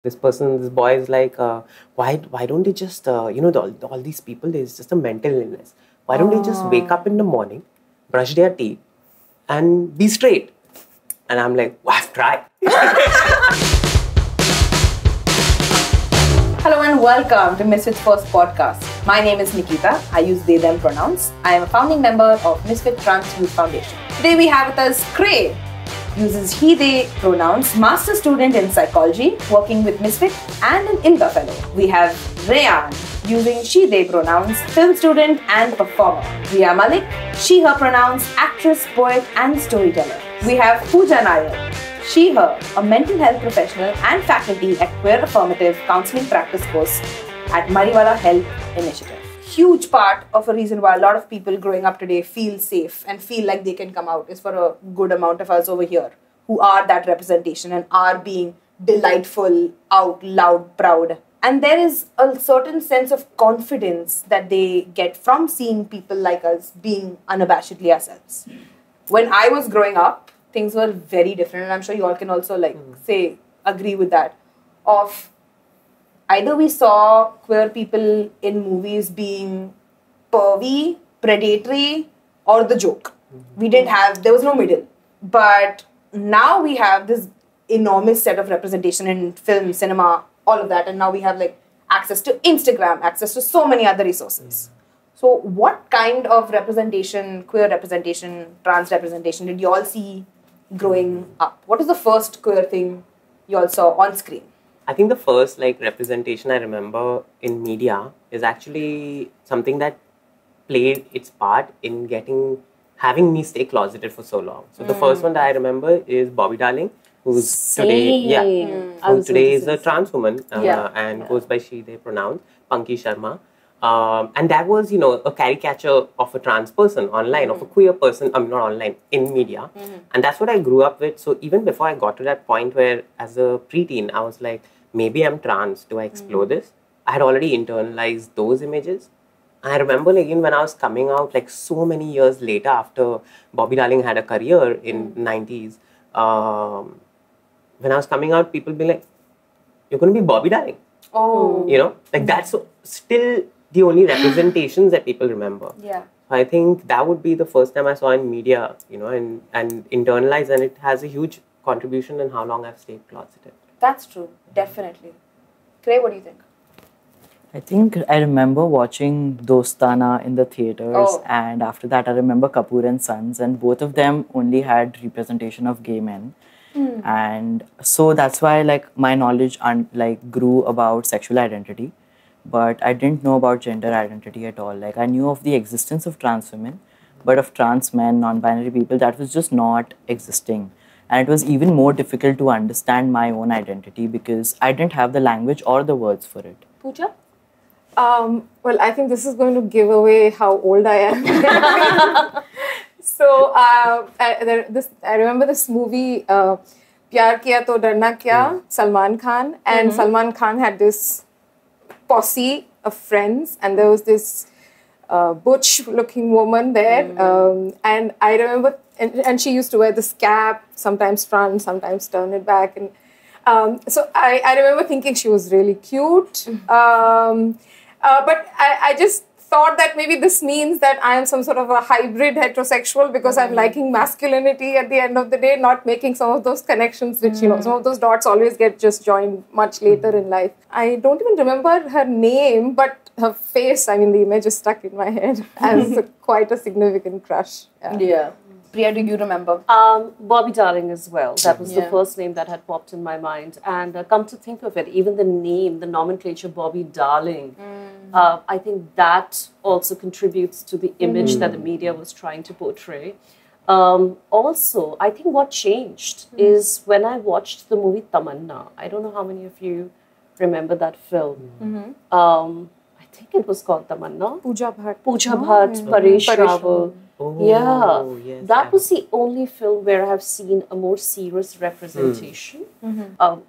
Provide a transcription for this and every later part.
This boy is like, why don't they just, all these people, there's just a mental illness. Why don't they just wake up in the morning, brush their teeth, and be straight? And I'm like, well, I've tried. Hello and welcome to Misfyt Podcast. My name is Nikita. I use they, them pronouns. I am a founding member of Misfyt Trans Youth Foundation. Today we have with us Kray, uses he, they pronouns, master student in psychology, working with Misfyt and an INCA fellow. We have Rayyan, using she, they pronouns, film student and performer. Priya Malik, she, her pronouns, actress, poet and storyteller. We have Pooja Nair, she, her, a mental health professional and faculty at Queer Affirmative Counseling Practice Course at Mariwala Health Initiative. Huge part of a reason why a lot of people growing up today feel safe and feel like they can come out is for a good amount of us over here who are that representation and are being delightful, out loud, proud. And there is a certain sense of confidence that they get from seeing people like us being unabashedly ourselves. When I was growing up, things were very different, and I'm sure you all can also agree with that. Of either we saw queer people in movies being pervy, predatory, or the joke. There was no middle. But now we have this enormous set of representation in film, cinema, all of that, and now we have access to Instagram, access to so many other resources. So what kind of representation, queer representation, trans representation did you all see growing up? What was the first queer thing you all saw on screen? I think the first representation I remember in media is actually something that played its part in having me stay closeted for so long. So the first one that I remember is Bobby Darling, who's today is a trans woman and goes by she, they pronouns, Punky Sharma. And that was, a caricature of a trans person online, of a queer person, not online, in media. And that's what I grew up with. So even before I got to that point where, as a preteen, I was like, maybe I'm trans, do I explore this? I had already internalized those images. I remember even when I was coming out, so many years later, after Bobby Darling had a career in 90s, when I was coming out, people be like, you're going to be Bobby Darling. Oh. That's still the only representations that people remember. Yeah. I think that would be the first time I saw in media, and internalized, and it has a huge contribution in how long I've stayed closeted. That's true, definitely. Kray, what do you think? I think I remember watching Dostana in the theaters, and after that I remember Kapoor and Sons, and both of them only had representation of gay men. And so that's why my knowledge grew about sexual identity, but I didn't know about gender identity at all. I knew of the existence of trans women, but of trans men, non-binary people, that was just not existing. And it was even more difficult to understand my own identity because I didn't have the language or the words for it. Pooja? Well, I think this is going to give away how old I am. So, I remember this movie, Pyar Kiya To Darna Kya, Salman Khan. And Salman Khan had this posse of friends, and there was this butch-looking woman there. And I remember, and she used to wear this cap, sometimes front, sometimes turn it back. And so I remember thinking she was really cute. But I just thought that maybe this means that I am some sort of a hybrid heterosexual because I'm liking masculinity at the end of the day, not making some of those connections which, some of those dots always get just joined much later in life. I don't even remember her name, but her face, the image is stuck in my head as quite a significant crush. Yeah. Priya, do you remember? Bobby Darling as well. That was the first name that had popped in my mind. And come to think of it, even the name, the nomenclature Bobby Darling, I think that also contributes to the image that the media was trying to portray. Also, I think what changed is when I watched the movie Tamanna. I don't know how many of you remember that film. I think it was called Tamanna. Pooja Bhatt, Paresh Rawal. Yes, That was the only film where I have seen a more serious representation,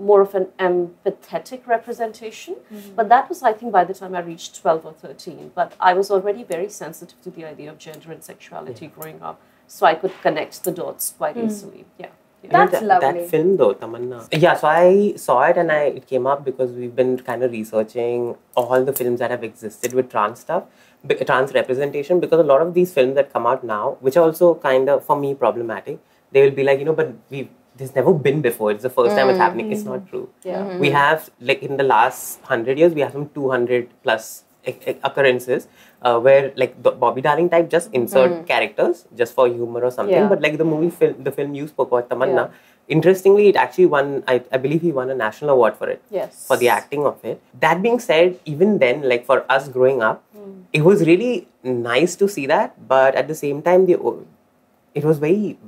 more of an empathetic representation. But that was, I think, by the time I reached 12 or 13. But I was already very sensitive to the idea of gender and sexuality growing up, so I could connect the dots quite easily. Yeah. That's lovely. That film though, Tamanna. Yeah, so I saw it and it came up because we've been kind of researching all the films that have existed with trans stuff, trans representation, because a lot of these films that come out now, which are also kind of, for me, problematic, they will be like, but there's never been before. It's the first time it's happening. It's not true. Yeah. We have, like in the last 100 years, we have some 200 plus occurrences where like the Bobby Darling type just insert characters just for humor or something. Yeah. But like the film you spoke about, Tamanna, interestingly, it actually won, I believe he won a national award for it. Yes. For the acting of it. That being said, even then, like for us growing up, it was really nice to see that. But at the same time, it was very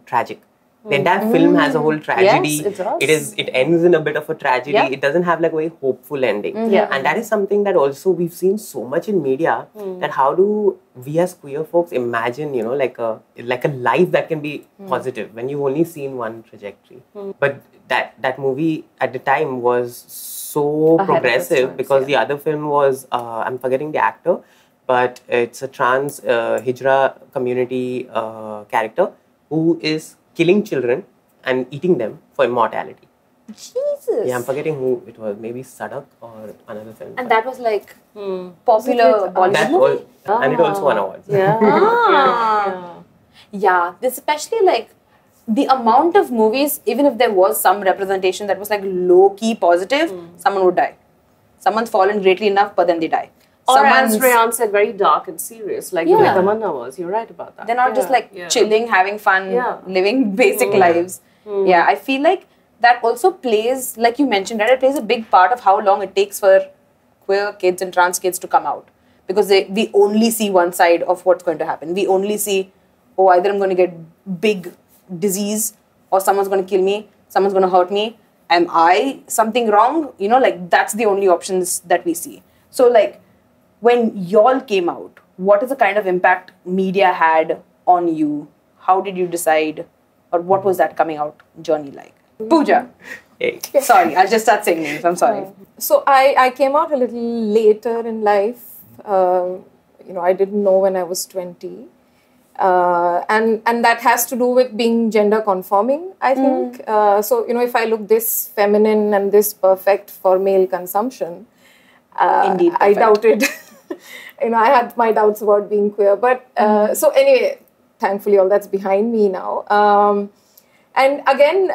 tragic. The entire film has a whole tragedy. Yes, it does. It ends in a bit of a tragedy. Yeah. It doesn't have like a very hopeful ending. Yeah. And that is something that also we've seen so much in media, that how do we as queer folks imagine, like a life that can be positive when you've only seen one trajectory. But that movie at the time was so Ahead progressive times, because the other film was, I'm forgetting the actor, but it's a trans Hijra community character who is killing children and eating them for immortality. Jesus. Yeah, I'm forgetting who it was. Maybe Sadak or another film. And that was like popular Bollywood That movie. and it also won awards. Yeah. Yeah, this especially like the amount of movies, even if there was some representation that was like low-key positive, someone would die. Someone's fallen greatly enough, but then they die. Or as Rayyan said, very dark and serious, like Tamanna was. You're right about that. They're not just like chilling, having fun, living basic lives. Yeah, I feel like that also plays, like you mentioned, right? It plays a big part of how long it takes for queer kids and trans kids to come out. Because we only see one side of what's going to happen. We only see, either I'm going to get big disease or someone's going to kill me, someone's going to hurt me. Am I something wrong? Like that's the only options that we see. So like, when y'all came out, what is the kind of impact media had on you? How did you decide? Or what was that coming out journey like? Pooja. Hey. Sorry, I'll just start saying names. I'm sorry. So I came out a little later in life. I didn't know when I was 20. And that has to do with being gender conforming, I think. So, if I look this feminine and this perfect for male consumption, Indeed, I perfect. doubted. I had my doubts about being queer. But so anyway, thankfully all that's behind me now. And again,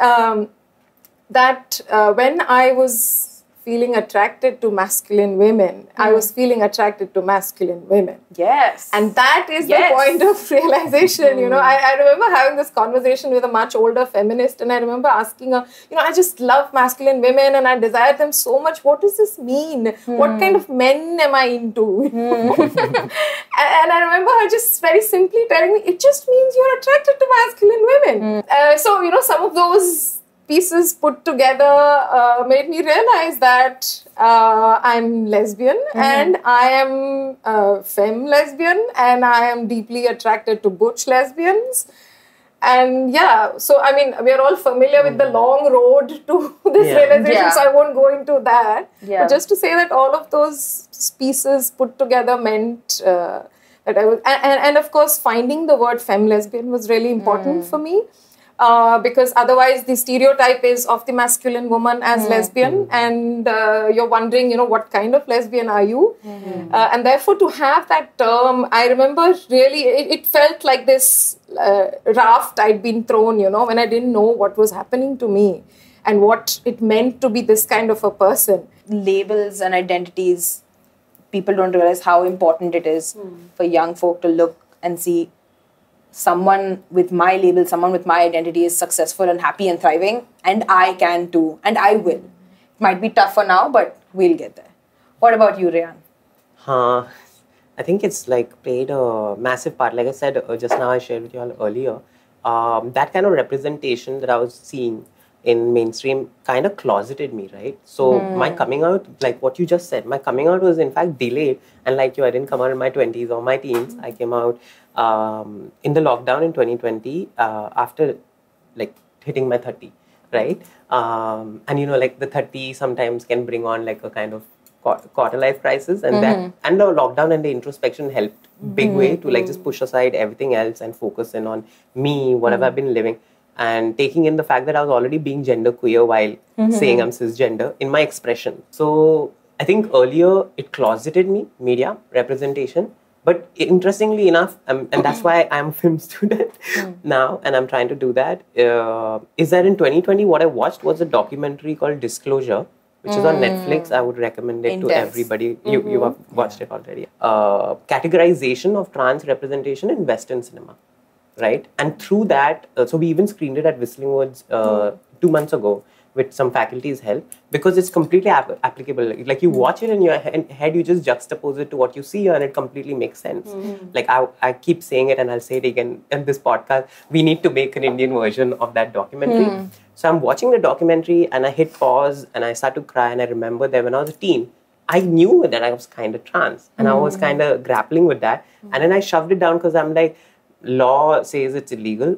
when I was feeling attracted to masculine women, I was feeling attracted to masculine women. Yes. And that is the point of realization, I remember having this conversation with a much older feminist, and I remember asking her, I just love masculine women and I desire them so much. What does this mean? What kind of men am I into? And I remember her just very simply telling me, it just means you're attracted to masculine women. So, some of those pieces put together made me realize that I'm lesbian and I am a femme lesbian and I am deeply attracted to butch lesbians. And so I mean, we are all familiar with the long road to this realization, so I won't go into that. Yeah. But just to say that all of those pieces put together meant that I was, and of course, finding the word femme lesbian was really important for me. Because otherwise the stereotype is of the masculine woman as lesbian, and you're wondering, what kind of lesbian are you? And therefore to have that term, I remember really, it felt like this raft I'd been thrown, when I didn't know what was happening to me and what it meant to be this kind of a person. Labels and identities, people don't realize how important it is for young folk to look and see someone with my label, someone with my identity is successful and happy and thriving, and I can too, and I will. It might be tough for now, but we'll get there. What about you, Rayyan? I think it's like played a massive part. Like I said just now, I shared with you all earlier, that kind of representation that I was seeing in mainstream kind of closeted me, right? So my coming out, like what you just said, my coming out was in fact delayed. And like you, I didn't come out in my 20s or my teens. I came out in the lockdown in 2020 after like hitting my 30, right? And like the 30 sometimes can bring on like a kind of quarter life crisis, and that and the lockdown and the introspection helped big way to like just push aside everything else and focus in on me, whatever I've been living. and taking in the fact that I was already being genderqueer while saying I'm cisgender in my expression. So I think earlier it closeted me, media, representation. But interestingly enough, and that's why I'm a film student now, and I'm trying to do that, is that in 2020, what I watched was a documentary called Disclosure, which is on Netflix. I would recommend it to everybody. You have watched it already. Categorization of trans representation in Western cinema, right? And through that, so we even screened it at Whistling Woods 2 months ago with some faculty's help, because it's completely applicable. Like you watch it in your head, you just juxtapose it to what you see and it completely makes sense. Like I keep saying it and I'll say it again in this podcast, we need to make an Indian version of that documentary. So I'm watching the documentary and I hit pause and I start to cry, and I remember that when I was a teen, I knew that I was kind of trans and I was kind of grappling with that. And then I shoved it down because I'm like, law says it's illegal.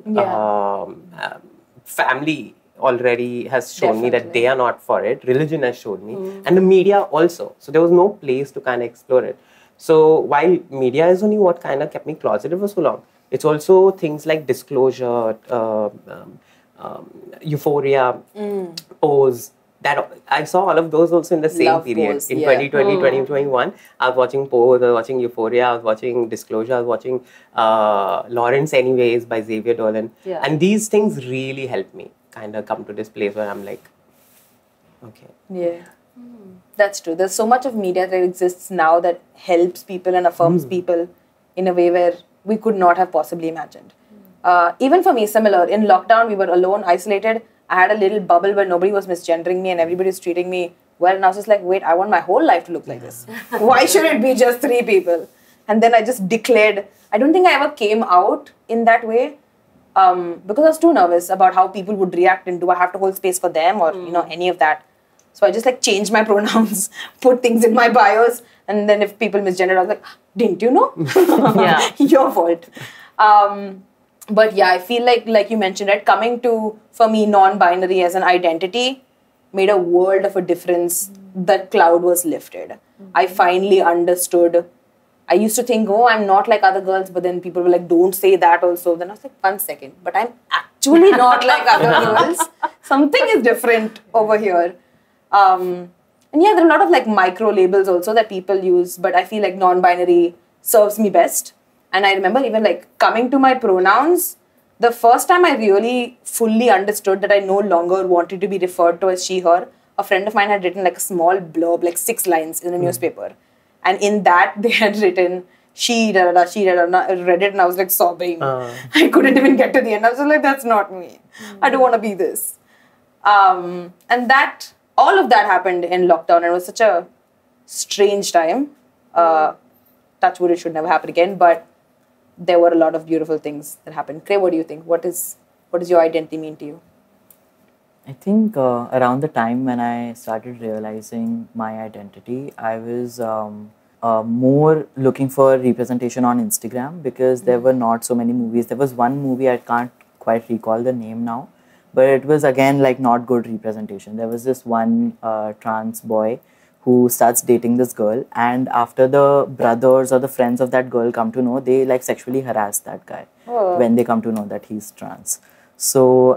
Family already has shown me that they are not for it. Religion has shown me. And the media also. So there was no place to kind of explore it. So while media is only what kind of kept me closeted for so long, it's also things like Disclosure, Euphoria, Pose. That I saw all of those also in the same period. In 2020, 2021, I was watching Pose, I was watching Euphoria, I was watching Disclosure, I was watching Lawrence Anyways by Xavier Dolan. And these things really helped me kind of come to this place where I'm like, okay. Yeah. That's true. There's so much of media that exists now that helps people and affirms people in a way where we could not have possibly imagined. Even for me, similar. In lockdown, we were alone, isolated. I had a little bubble where nobody was misgendering me and everybody was treating me well. And I was just like, wait, I want my whole life to look like this. Why should it be just 3 people? And then I just declared. I don't think I ever came out in that way because I was too nervous about how people would react and do I have to hold space for them or, any of that. So I just changed my pronouns, put things in my bios, and then if people misgendered, I was like, didn't you know? Your fault. But yeah, I feel like you mentioned, right, coming to, for me, non-binary as an identity made a world of a difference. That cloud was lifted. I finally understood. I used to think, oh, I'm not like other girls, but then people were like, don't say that also. Then I was like, 1 second, but I'm actually not like other girls. Something is different over here. And yeah, there are a lot of micro labels also that people use, but I feel like non-binary serves me best. And I remember even coming to my pronouns, the first time I really fully understood that I no longer wanted to be referred to as she, her, a friend of mine had written a small blurb, 6 lines in a newspaper. And in that they had written, she, da da da, she, da da da. I read it and I was sobbing. I couldn't even get to the end. I was like, that's not me. I don't want to be this. And that, all of that happened in lockdown. It was such a strange time. Touch wood, it should never happen again. But there were a lot of beautiful things that happened. Kray, what do you think? What does your identity mean to you? I think around the time when I started realizing my identity, I was more looking for representation on Instagram because there were not so many movies. There was one movie, I can't quite recall the name now, but it was again not good representation. There was this one trans boy who starts dating this girl, and after the brothers or the friends of that girl come to know, they sexually harass that guy when they come to know that he's trans. So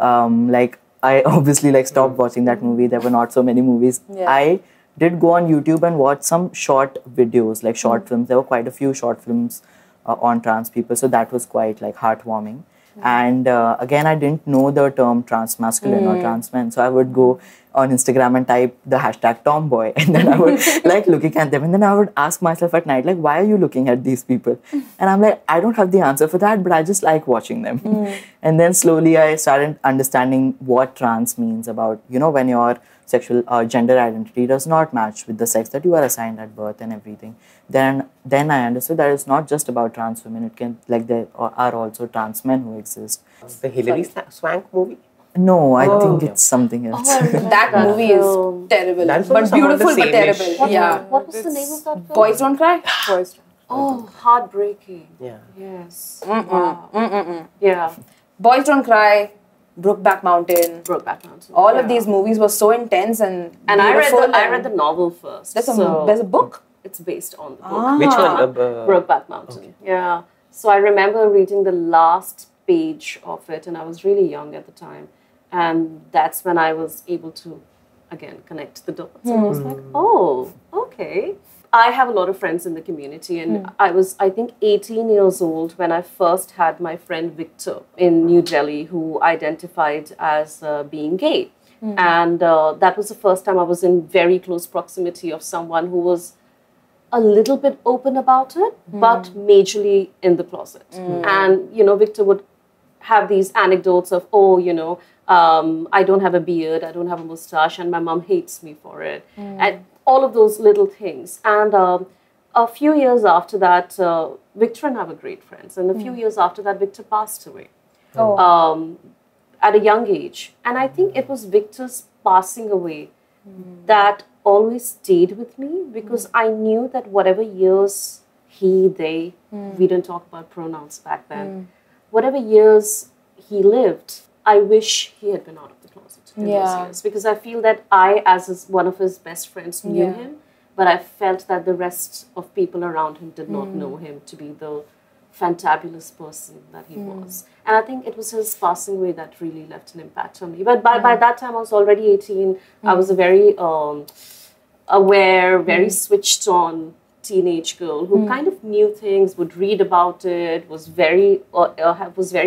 I obviously stopped watching that movie. There were not so many movies. I did go on YouTube and watch some short videos, short films. There were quite a few short films on trans people, so that was quite heartwarming. And again, I didn't know the term trans masculine or trans men, so I would go on Instagram and type the hashtag tomboy, and then I would looking at them, and then I would ask myself at night, why are you looking at these people? And I'm I don't have the answer for that, but I just like watching them. And then slowly I started understanding what trans means about, when your sexual gender identity does not match with the sex that you are assigned at birth and everything. Then I understood that it's not just about trans women. It can, there are also trans men who exist. The Hilary Swank movie? No, I think it's something else. That movie is terrible. But beautiful but terrible. What was the name of that film? Boys Don't Cry? Boys Don't. Oh, heartbreaking. Yeah. Yes. Yeah. Boys Don't Cry, Brokeback Mountain. All of these movies were so intense and I read the novel first. There's a book? It's based on the book. Which one? Brokeback Mountain. Okay. Yeah. So I remember reading the last page of it, and I was really young at the time. And that's when I was able to, again, connect the dots. And I was like, oh, okay. I have a lot of friends in the community, and I was, I think, 18 years old when I first had my friend Victor in New Delhi, who identified as being gay. And that was the first time I was in very close proximity of someone who was a little bit open about it, but majorly in the closet. And, you know, Victor would have these anecdotes of, oh, you know, I don't have a beard, I don't have a mustache, and my mom hates me for it. And all of those little things. And a few years after that, Victor and I were great friends. And a few years after that, Victor passed away at a young age. And I think it was Victor's passing away that always stayed with me, because I knew that whatever years he, they, we didn't talk about pronouns back then, whatever years he lived, I wish he had been out of the closet in those years, because I feel that I, as one of his best friends, knew him, but I felt that the rest of people around him did not know him to be the fantabulous person that he was. And I think it was his passing away that really left an impact on me. But by that time, I was already 18. I was a very aware, very switched on teenage girl who kind of knew things, would read about it, was very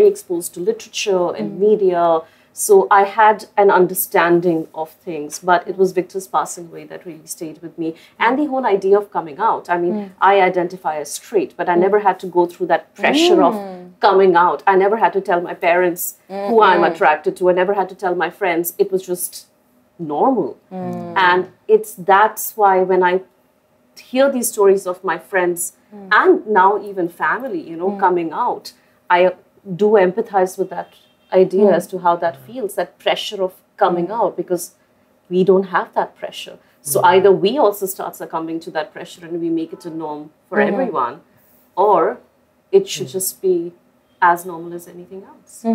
exposed to literature and media. So I had an understanding of things, but it was Victor's passing away that really stayed with me. And the whole idea of coming out. I mean, I identify as straight, but I never had to go through that pressure of coming out. I never had to tell my parents who I'm attracted to. I never had to tell my friends. It was just normal. And that's why when I hear these stories of my friends and now even family, you know, coming out, I do empathize with that idea as to how that feels, that pressure of coming out, because we don't have that pressure. So either we also start succumbing to that pressure and we make it a norm for everyone, or it should just be as normal as anything else.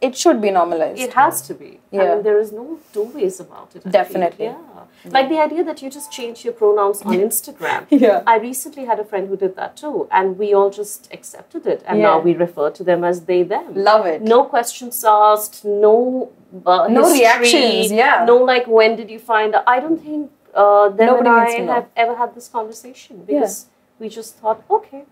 It should be normalized. It has to be. I mean, there is no two ways about it. Definitely. Like the idea that you just change your pronouns on Instagram. I recently had a friend who did that too, and we all just accepted it, and now we refer to them as they, them. Love it. No questions asked, no history, reactions. No, like, when did you find out? I don't think them Nobody and I needs to know. have ever had this conversation, because we just thought, okay,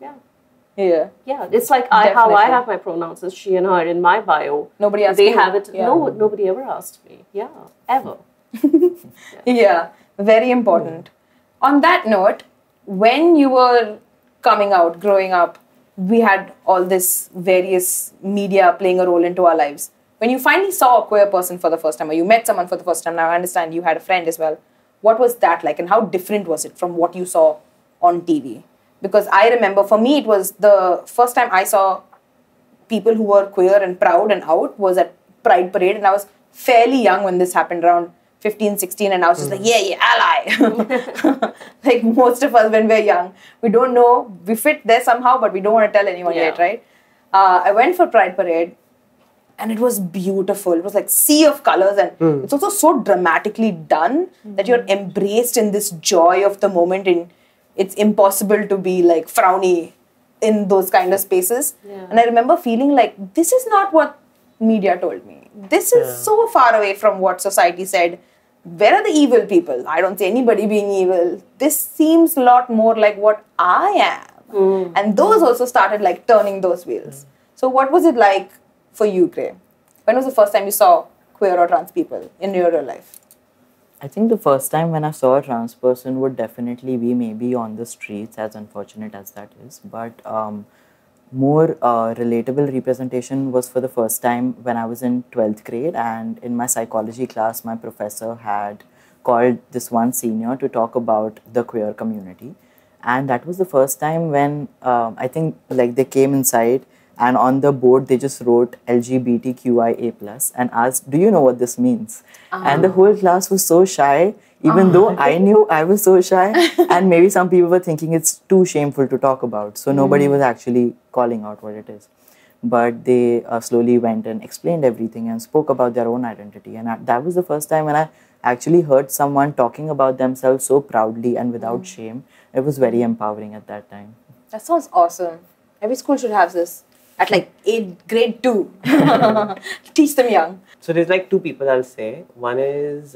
Yeah. It's like how I have my pronouns as she and her in my bio. Nobody asked They you. have it. No, nobody ever asked me. Ever. Very important. On that note, when you were coming out, growing up, we had all this various media playing a role into our lives. When you finally saw a queer person for the first time, or you met someone for the first time, now I understand you had a friend as well, what was that like, and how different was it from what you saw on TV? Because I remember, for me, it was the first time I saw people who were queer and proud and out was at Pride Parade, and I was fairly young when this happened, around 15, 16, and I was just like, ally. Like most of us when we're young, we don't know, we fit there somehow, but we don't want to tell anyone yet, right? I went for Pride Parade, and it was beautiful. It was like sea of colors, and it's also so dramatically done that you're embraced in this joy of the moment, and it's impossible to be like frowny in those kind of spaces. And I remember feeling like, this is not what media told me. This is so far away from what society said. Where are the evil people? I don't see anybody being evil. This seems a lot more like what I am. And those also started like turning those wheels. So what was it like for you, Kray? When was the first time you saw queer or trans people in your real life? I think the first time when I saw a trans person would definitely be maybe on the streets, as unfortunate as that is. But more relatable representation was for the first time when I was in 12th grade, and in my psychology class, my professor had called this one senior to talk about the queer community. And that was the first time when I think like they came inside, and on the board they just wrote LGBTQIA+ and asked, do you know what this means? And the whole class was so shy, even though I knew I was so shy, and maybe some people were thinking it's too shameful to talk about. So nobody was actually calling out what it is. But they slowly went and explained everything and spoke about their own identity. And that was the first time when I actually heard someone talking about themselves so proudly and without shame. It was very empowering at that time. That sounds awesome. Every school should have this. at like grade 2. Teach them young. So there's like two people I'll say. One is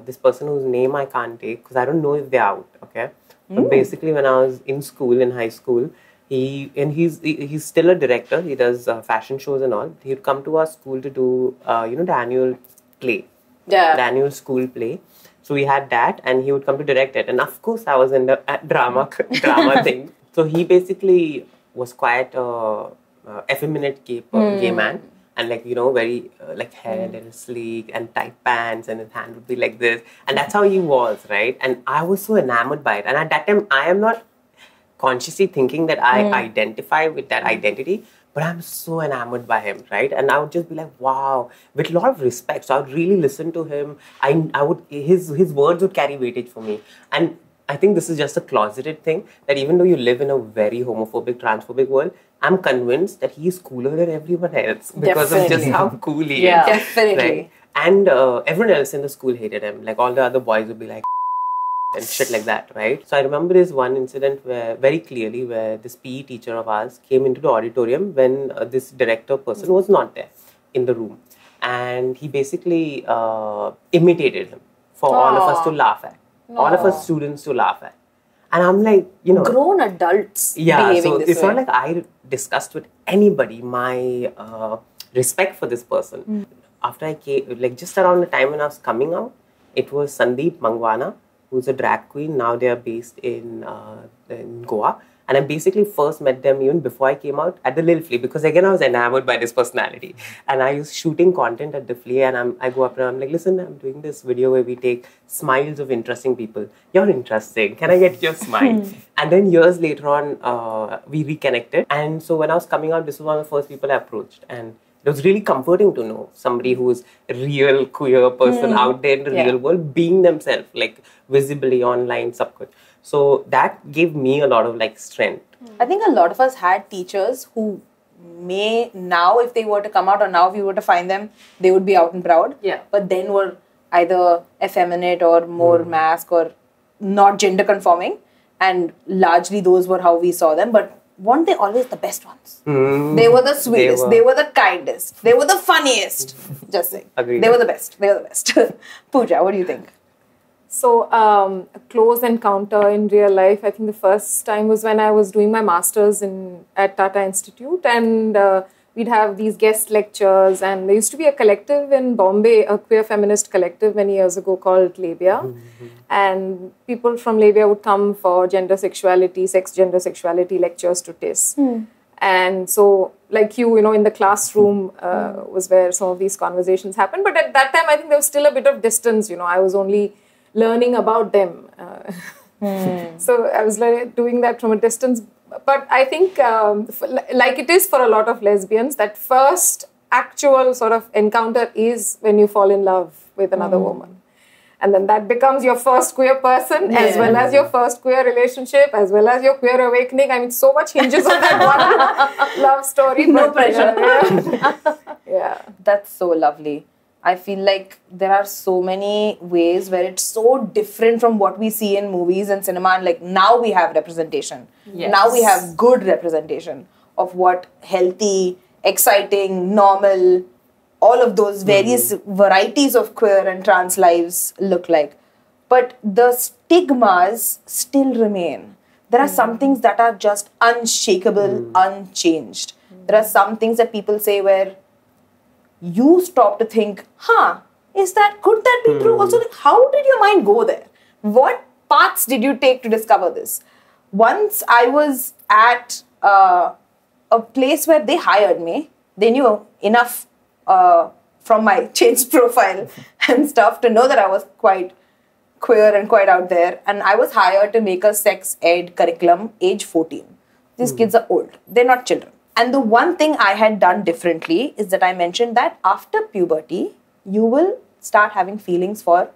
this person whose name I can't take because I don't know if they're out. Okay, but basically when I was in school, in high school, he's still a director. He does fashion shows and all. He'd come to our school to do the annual play, the annual school play. So we had that, and he would come to direct it. And of course, I was in the drama thing. So he basically was quite effeminate gay man. And like, very like hair little sleek and tight pants, and his hand would be like this. And that's how he was, right? And I was so enamored by it. And at that time, I am not consciously thinking that I identify with that identity, but I'm so enamored by him, right? And I would just be like, wow, with a lot of respect. So I would really listen to him. I would, his words would carry weightage for me. And I think this is just a closeted thing, that even though you live in a very homophobic, transphobic world, I'm convinced that he's cooler than everyone else because of just how cool he is. Definitely. Right? And everyone else in the school hated him. Like all the other boys would be like and shit like that, right? So I remember this one incident very clearly where this PE teacher of ours came into the auditorium when this director person was not there in the room. And he basically imitated him for all of us to laugh at. All of us students to laugh at. And I'm like, grown adults behaving so this it's way. not like I discussed with anybody my respect for this person. After I came, like just around the time when I was coming out, it was Sandeep Mangwana, who's a drag queen. Now they are based in Goa. And I basically first met them even before I came out at the Lil Flea, because again, I was enamored by this personality. And I was shooting content at the Flea, and I go up and I'm like, listen, I'm doing this video where we take smiles of interesting people. You're interesting. Can I get your smile? And then years later on, we reconnected. And so when I was coming out, this was one of the first people I approached. And it was really comforting to know somebody who's a real queer person out there in the real world, being themselves, like visibly online, subconscious. So that gave me a lot of like strength. I think a lot of us had teachers who may now, if they were to come out, or now if you were to find them, they would be out and proud. Yeah. But then were either effeminate or more masc or not gender conforming. And largely those were how we saw them. But weren't they always the best ones? They were the sweetest. They were the kindest. They were the funniest. Just saying. Agreed. They were the best. They were the best. Pooja, what do you think? So, a close encounter in real life, I think the first time was when I was doing my master's at Tata Institute, and we'd have these guest lectures, and there used to be a collective in Bombay, a queer feminist collective many years ago called Labia, and people from Labia would come for gender sexuality lectures to TIS. And so, like you in the classroom was where some of these conversations happened, but at that time, I think there was still a bit of distance, I was only learning about them. So I was doing that from a distance. But I think, like it is for a lot of lesbians, that first actual sort of encounter is when you fall in love with another woman. And then that becomes your first queer person, as well as your first queer relationship, as well as your queer awakening. I mean, so much hinges on that one love story. No pressure. Yeah. That's so lovely. I feel like there are so many ways where it's so different from what we see in movies and cinema. And like now we have representation. Yes. Now we have good representation of what healthy, exciting, normal, all of those various varieties of queer and trans lives look like. But the stigmas still remain. There are some things that are just unshakable, unchanged. There are some things that people say where you stop to think, could that be true? Also, like, how did your mind go there? What paths did you take to discover this? Once I was at a place where they hired me. They knew enough from my changed profile and stuff to know that I was quite queer and quite out there. And I was hired to make a sex ed curriculum age 14. These kids are old. They're not children. And the one thing I had done differently is that I mentioned that after puberty, you will start having feelings for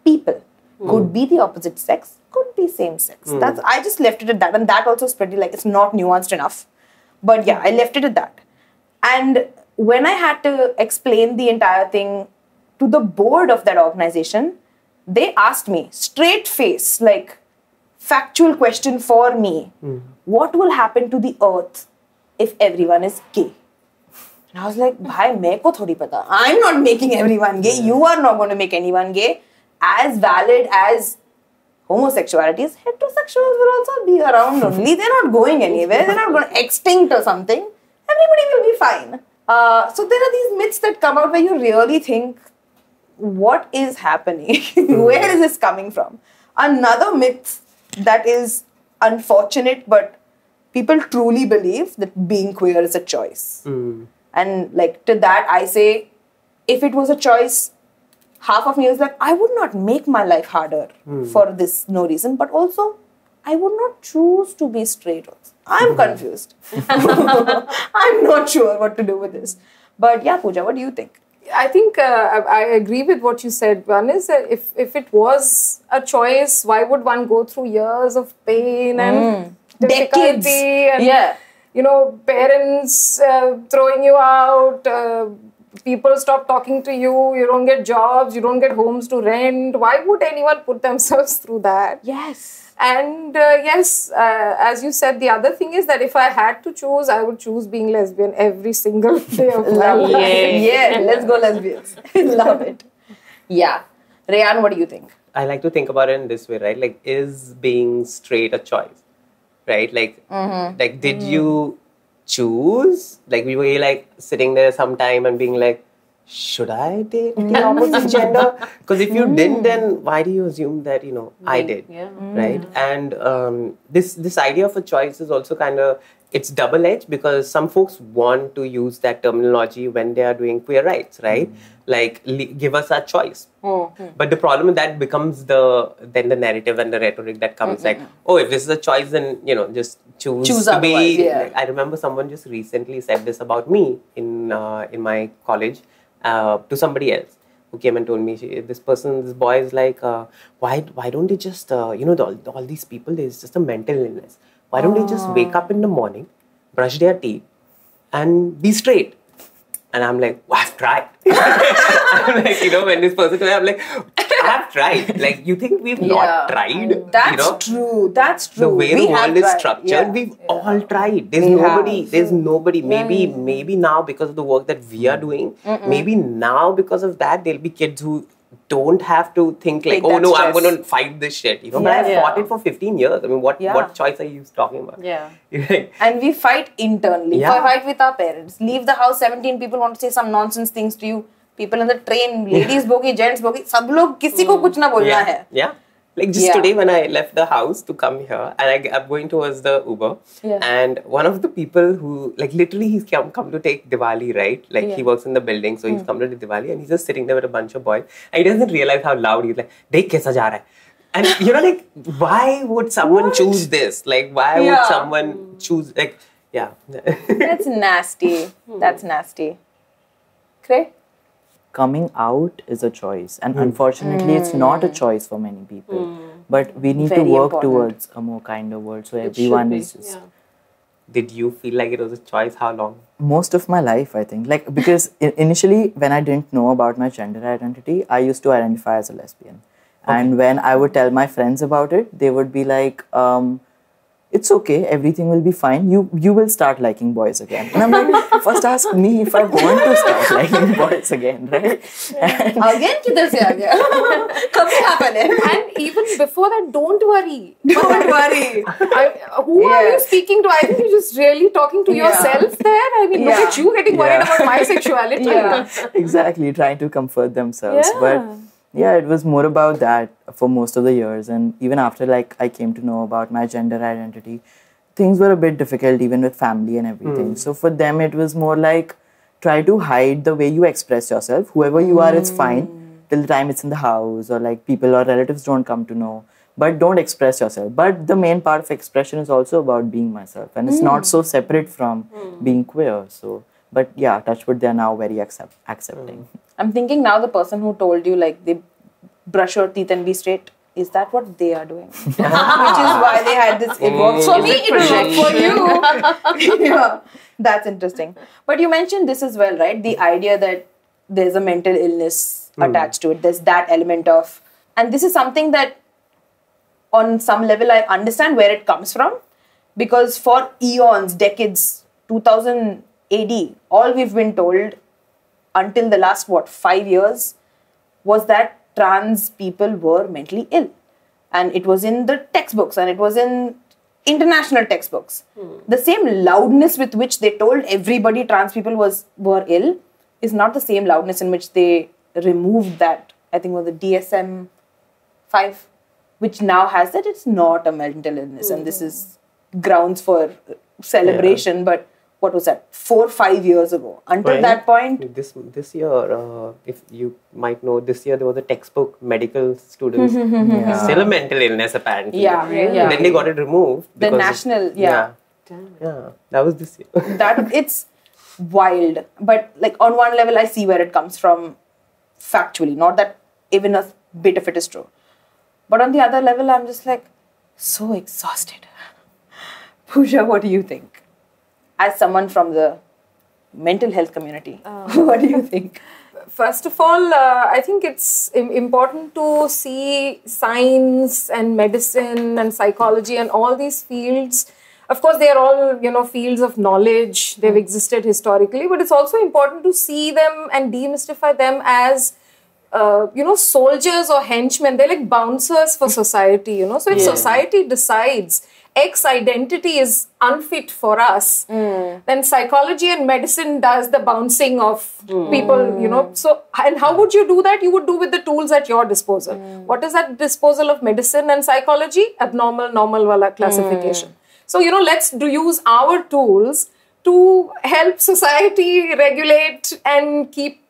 people. Could be the opposite sex, could be same sex. I just left it at that. And that also is pretty it's not nuanced enough. But yeah, I left it at that. And when I had to explain the entire thing to the board of that organization, they asked me, straight face, like factual question for me, what will happen to the earth if everyone is gay? And I was like, bhai, meko thodi pata. I'm not making everyone gay. You are not going to make anyone gay. As valid as homosexuality is, heterosexuals will also be around only. They're not going anywhere. They're not going to extinct or something. Everybody will be fine. So there are these myths that come out where you really think, what is happening? Where is this coming from? Another myth that is unfortunate, but people truly believe that being queer is a choice. And like to that, I say, if it was a choice, half of me is like, I would not make my life harder for this no reason, but also I would not choose to be straight. I'm confused. I'm not sure what to do with this. But yeah, Pooja, what do you think? I think I agree with what you said. One is that if it was a choice, why would one go through years of pain and difficulty and you know, parents throwing you out, people stop talking to you, you don't get jobs, you don't get homes to rent. Why would anyone put themselves through that? Yes. And as you said, the other thing is that if I had to choose, I would choose being lesbian every single day of my life. Yeah, let's go lesbians. Love it. Yeah. Rayyan, what do you think? I like to think about it in this way, right? Like, is being straight a choice? Right? Like, did you choose? Like, we were like sitting there sometime and being like, should I date the opposite gender? Because if you didn't, then why do you assume that, you know, I did? Yeah. Right? And this idea of a choice is also kind of, it's double-edged because some folks want to use that terminology when they are doing queer rights, right? Like, give us our choice. But the problem with that becomes the narrative and the rhetoric that comes like, oh, if this is a choice, then, you know, just choose to be. Like, I remember someone just recently said this about me in my college to somebody else who came and told me, this boy is like, why don't they just, you know, all these people, there's just a mental illness. Why don't they just wake up in the morning, brush their teeth, and be straight? And I'm like, well, I've tried. I'm like, you know, when this person told me, I'm like, I've tried. Like, you think we've not tried? That's true. That's true. The way the world is structured, we've all tried. There's nobody. Maybe now because of the work that we are doing, maybe now because of that, there'll be kids who don't have to think like, oh no, I'm going to fight this shit. You know, but I fought it for 15 years. I mean, what choice are you talking about? Yeah. And we fight internally. We fight with our parents. Leave the house, 17 people want to say some nonsense things to you. People in the train, ladies bogi, gents bogi, sab log kisi ko kuch na bolna hai. Yeah. Like just today when I left the house to come here and I'm going towards the Uber and one of the people who like literally he's come to take Diwali, right? Like he works in the building, so he's come to the Diwali and he's just sitting there with a bunch of boys and he doesn't realize how loud he's like, dekh kaisa ja raha hai. And you know, like, why would someone choose this? Like, why would someone choose, like, That's nasty. That's nasty. Kray? Coming out is a choice, and unfortunately it's not a choice for many people, but we need to work towards a more kinder world, so everyone is just... Did you feel like it was a choice? How long? Most of my life, I think, like, because initially when I didn't know about my gender identity, I used to identify as a lesbian, and when I would tell my friends about it, they would be like, it's okay, everything will be fine, you will start liking boys again. And I'm like, first ask me if I want to start liking boys again, right? Again, kidhar se aa gaya? Kabhi happen hai? And even before that, don't worry. Don't worry. Who are you speaking to? I think you're just really talking to yourself there. I mean, look at you getting worried about my sexuality. Exactly, trying to comfort themselves. But yeah, it was more about that for most of the years, and even after like I came to know about my gender identity, things were a bit difficult even with family and everything. So for them it was more like, try to hide the way you express yourself. Whoever you are, it's fine till the time it's in the house or like people or relatives don't come to know, but don't express yourself. But the main part of expression is also about being myself, and it's not so separate from being queer. So, but yeah, touch wood, they're now very accepting. I'm thinking now the person who told you like they brush your teeth and be straight, is that what they are doing? Which is why they had this, it worked for me, it will work for you. Yeah, that's interesting. But you mentioned this as well, right? The idea that there's a mental illness attached to it. There's that element of, and this is something that on some level I understand where it comes from, because for eons, decades, 2000 AD, all we've been told until the last, 5 years, was that trans people were mentally ill. And it was in the textbooks and it was in international textbooks. The same loudness with which they told everybody trans people were ill is not the same loudness in which they removed that, I think it was the DSM-5, which now has that it's not a mental illness and this is grounds for celebration. But what was that, 4 or 5 years ago? Until that point... This year, if you might know, this year there was a textbook, medical students. Still a mental illness apparently. Yeah. Then they got it removed. The national, Yeah, that was this year. It's wild. But like on one level, I see where it comes from factually. Not that even a bit of it is true. But on the other level, I'm just like, so exhausted. Pooja, what do you think? As someone from the mental health community, what do you think? First of all, I think it's important to see science and medicine and psychology and all these fields. Of course, they are all, fields of knowledge. They've existed historically, but it's also important to see them and demystify them as, soldiers or henchmen. They're like bouncers for society, So if society decides X identity is unfit for us, then psychology and medicine does the bouncing of people, So, and how would you do that? You would do with the tools at your disposal. What is at disposal of medicine and psychology? Abnormal, normal wala classification. So, let's use our tools to help society regulate and keep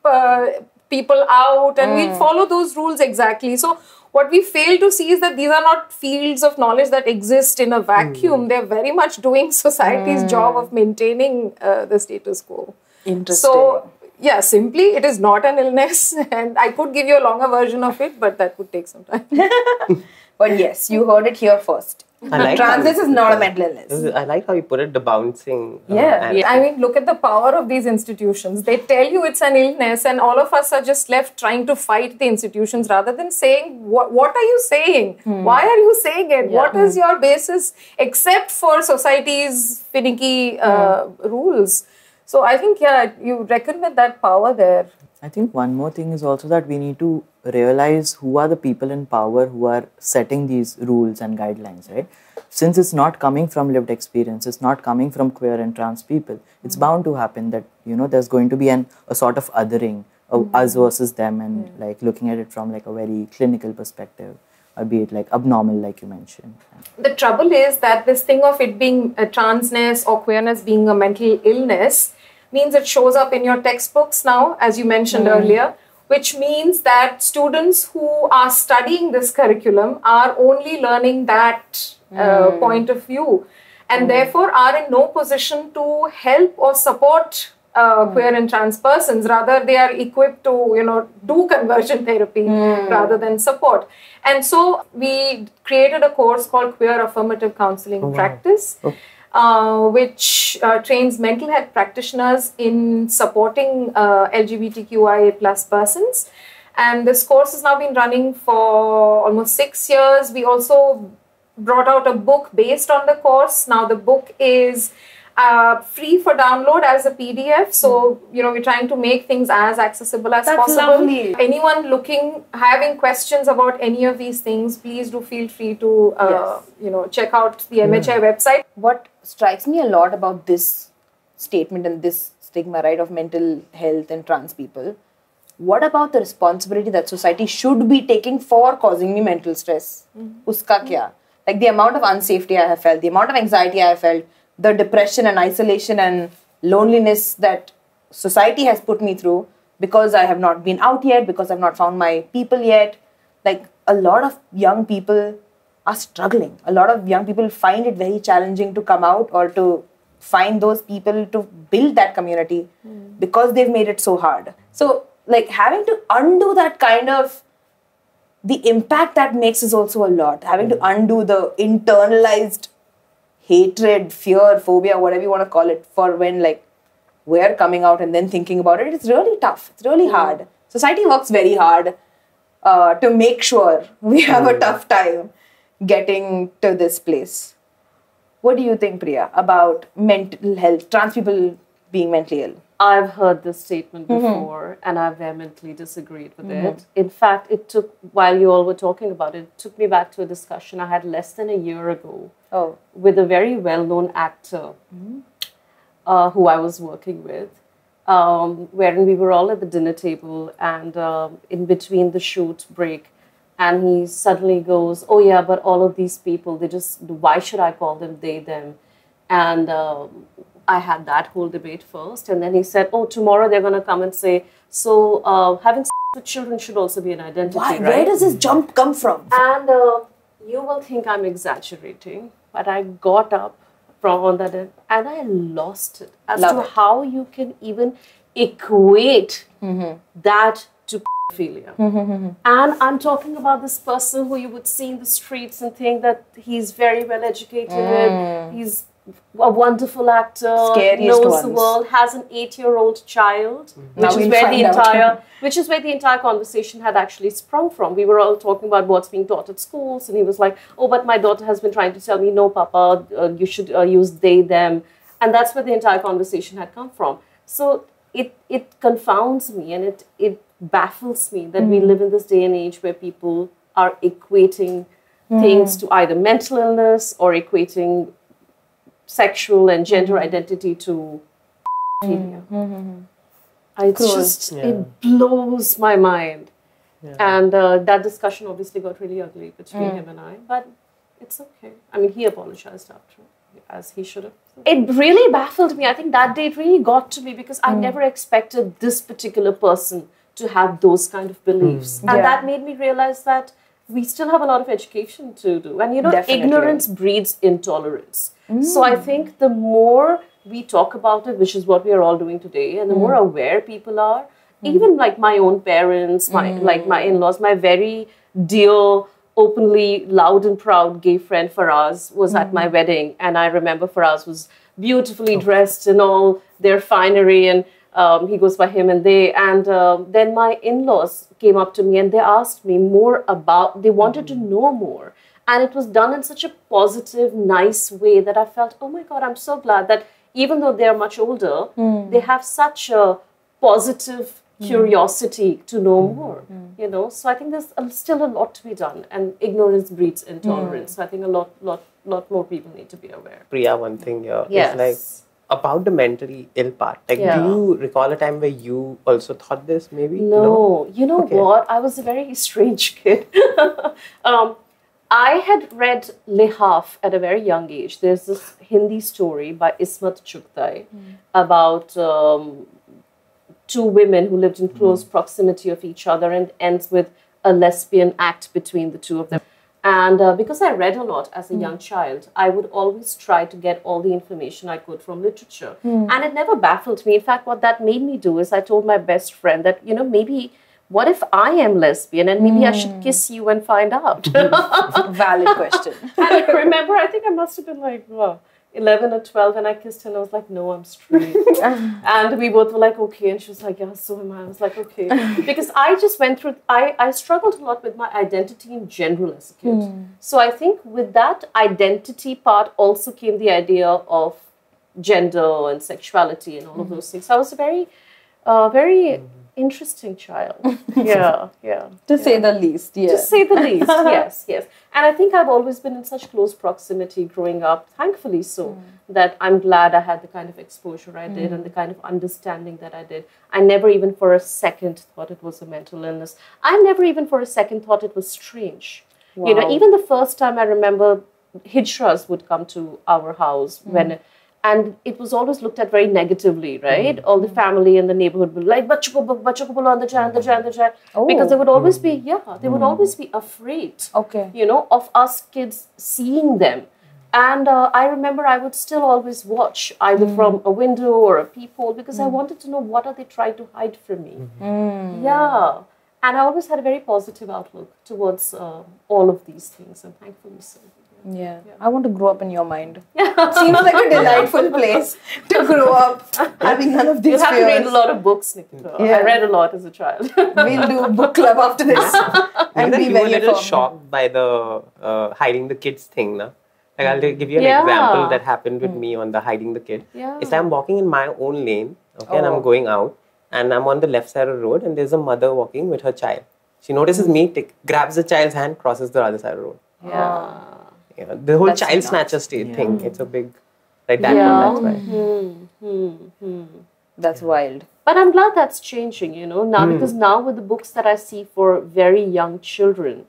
people out, and we'll follow those rules exactly. So, what we fail to see is that these are not fields of knowledge that exist in a vacuum. They're very much doing society's job of maintaining the status quo. Interesting. So, simply, it is not an illness. And I could give you a longer version of it, but that would take some time. But yes, you heard it here first. Transness is not a mental illness. I like how you put it, the bouncing. I mean, look at the power of these institutions. They tell you it's an illness and all of us are just left trying to fight the institutions rather than saying, what are you saying? Why are you saying it? What is your basis except for society's finicky rules? So I think, you reckon with that power there. I think one more thing is also that we need to realize who are the people in power who are setting these rules and guidelines, right? Since it's not coming from lived experience, it's not coming from queer and trans people, it's bound to happen that, there's going to be a sort of othering of us versus them and like looking at it from like a very clinical perspective, or be it like abnormal, like you mentioned. The trouble is that this thing of it being a transness or queerness being a mental illness means it shows up in your textbooks now, as you mentioned earlier, which means that students who are studying this curriculum are only learning that point of view and therefore are in no position to help or support queer and trans persons. Rather, they are equipped to, do conversion therapy rather than support. And so we created a course called Queer Affirmative Counseling Practice. Which trains mental health practitioners in supporting LGBTQIA plus persons. And this course has now been running for almost 6 years. We also brought out a book based on the course. Now the book is free for download as a PDF. So, we're trying to make things as accessible as possible. Lovely. Anyone having questions about any of these things, please do feel free to, check out the MHI website. What strikes me a lot about this statement and this stigma, right, of mental health and trans people, what about the responsibility that society should be taking for causing me mental stress? Uska kya? Like the amount of unsafety I have felt, the amount of anxiety I have felt, the depression and isolation and loneliness that society has put me through because I have not been out yet, because I've not found my people yet. Like a lot of young people are struggling. A lot of young people find it very challenging to come out or to find those people to build that community because they've made it so hard. So like having to undo that kind of, the impact that makes is also a lot. Having to undo the internalized hatred, fear, phobia, whatever you want to call it, for when like we're coming out and then thinking about it, it's really tough. It's really hard. Society works very hard to make sure we have a tough time getting to this place. What do you think, Priya, about mental health, trans people being mentally ill? I've heard this statement before and I vehemently disagreed with it. In fact, it took, while you all were talking about it, it took me back to a discussion I had less than a year ago with a very well-known actor who I was working with, wherein we were all at the dinner table and in between the shoot break, and he suddenly goes, oh yeah, but all of these people, they just, why should I call them they, them? And I had that whole debate first. And then he said, oh, tomorrow they're going to come and say, so having sex with children should also be an identity, Why? right? Where does this jump come from? And you will think I'm exaggerating, but I got up from on that end and I lost it as to how you can even equate that to pedophilia. And I'm talking about this person who you would see in the streets and think that he's very well educated, he's a wonderful actor, knows the world, has an 8-year-old child, which is where the entire conversation had actually sprung from. We were all talking about what's being taught at schools, and he was like, oh, but my daughter has been trying to tell me, no, Papa, you should use they, them. And that's where the entire conversation had come from. So it confounds me and it baffles me that we live in this day and age where people are equating things to either mental illness or equating sexual and gender identity to pedophilia. It blows my mind. Yeah. And that discussion obviously got really ugly between him and I, but it's okay. I mean, he apologized after, as he should have. It really baffled me. I think that day it really got to me because I never expected this particular person to have those kind of beliefs. And that made me realize that we still have a lot of education to do. And, you know, ignorance breeds intolerance. So I think the more we talk about it, which is what we are all doing today, and the more aware people are, even like my own parents, my in-laws, my very dear, openly loud and proud gay friend Faraz was at my wedding. And I remember Faraz was beautifully dressed in all their finery, and he goes by him and they. And then my in-laws came up to me and they asked me more about, they wanted to know more. And it was done in such a positive, nice way that I felt, oh my God, I'm so glad that even though they're much older, they have such a positive curiosity to know more, you know. So I think there's still a lot to be done, and ignorance breeds intolerance. So I think a lot more people need to be aware. Priya, one thing here is like, about the mentally ill part, like, do you recall a time where you also thought this, maybe? No. You know what? I was a very strange kid. I had read Lihaf at a very young age. There's this Hindi story by Ismat Chugtai about two women who lived in close proximity of each other, and ends with a lesbian act between the two of them. And because I read a lot as a young child, I would always try to get all the information I could from literature. And it never baffled me. In fact, what that made me do is I told my best friend that, you know, maybe, what if I am lesbian and maybe I should kiss you and find out? Valid question. And I remember, I think I must have been like 11 or 12, and I kissed her and I was like, no, I'm straight. And we both were like, okay. And she was like, yeah, so am I. I was like, okay. Because I just went through, I struggled a lot with my identity in general as a kid. So I think with that identity part also came the idea of gender and sexuality and all of those things. So I was a very interesting child. To say the least, To say the least, yes. And I think I've always been in such close proximity growing up, thankfully so, that I'm glad I had the kind of exposure I did and the kind of understanding that I did. I never even for a second thought it was a mental illness. I never even for a second thought it was strange. Wow. You know, even the first time I remember hijras would come to our house and it was always looked at very negatively, right? All the family and the neighborhood would be like, "Bachcho ko bolo andar ja." Because they would always be, they would always be afraid, you know, of us kids seeing them. And I remember I would still always watch either from a window or a peephole because I wanted to know what are they trying to hide from me. And I always had a very positive outlook towards all of these things, and thankfully so. Yeah. I want to grow up in your mind. It seems like a delightful place to grow up, having none of these fears. You have to read a lot of books, Nikita. I read a lot as a child. We'll do a book club after this. And be very shocked by the hiding the kids thing, na? Like I'll give you an example that happened with me on the hiding the kid. Yeah. It's like I'm walking in my own lane, okay, and I'm going out, and I'm on the left side of the road, and there's a mother walking with her child. She notices me, grabs the child's hand, crosses the other side of the road. Yeah. The whole child snatcher thing. It's a big, like that one. That's why. That's wild. But I'm glad that's changing, now, because now with the books that I see for very young children,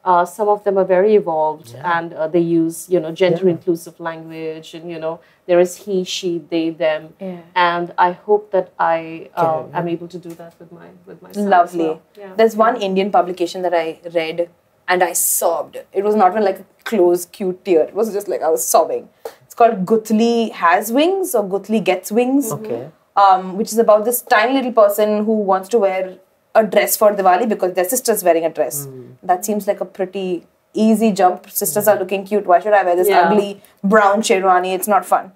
some of them are very evolved and they use, gender-inclusive language and, there is he, she, they, them. Yeah. And I hope that I am able to do that with my son. Lovely. Well. Yeah. There's one Indian publication that I read and I sobbed. It was not even like a close, cute tear. It was just like I was sobbing. It's called Guthli Has Wings or Guthli Gets Wings. Okay. Which is about this tiny little person who wants to wear a dress for Diwali because their sister's wearing a dress. That seems like a pretty easy jump. Sisters are looking cute. Why should I wear this ugly brown sherwani? It's not fun.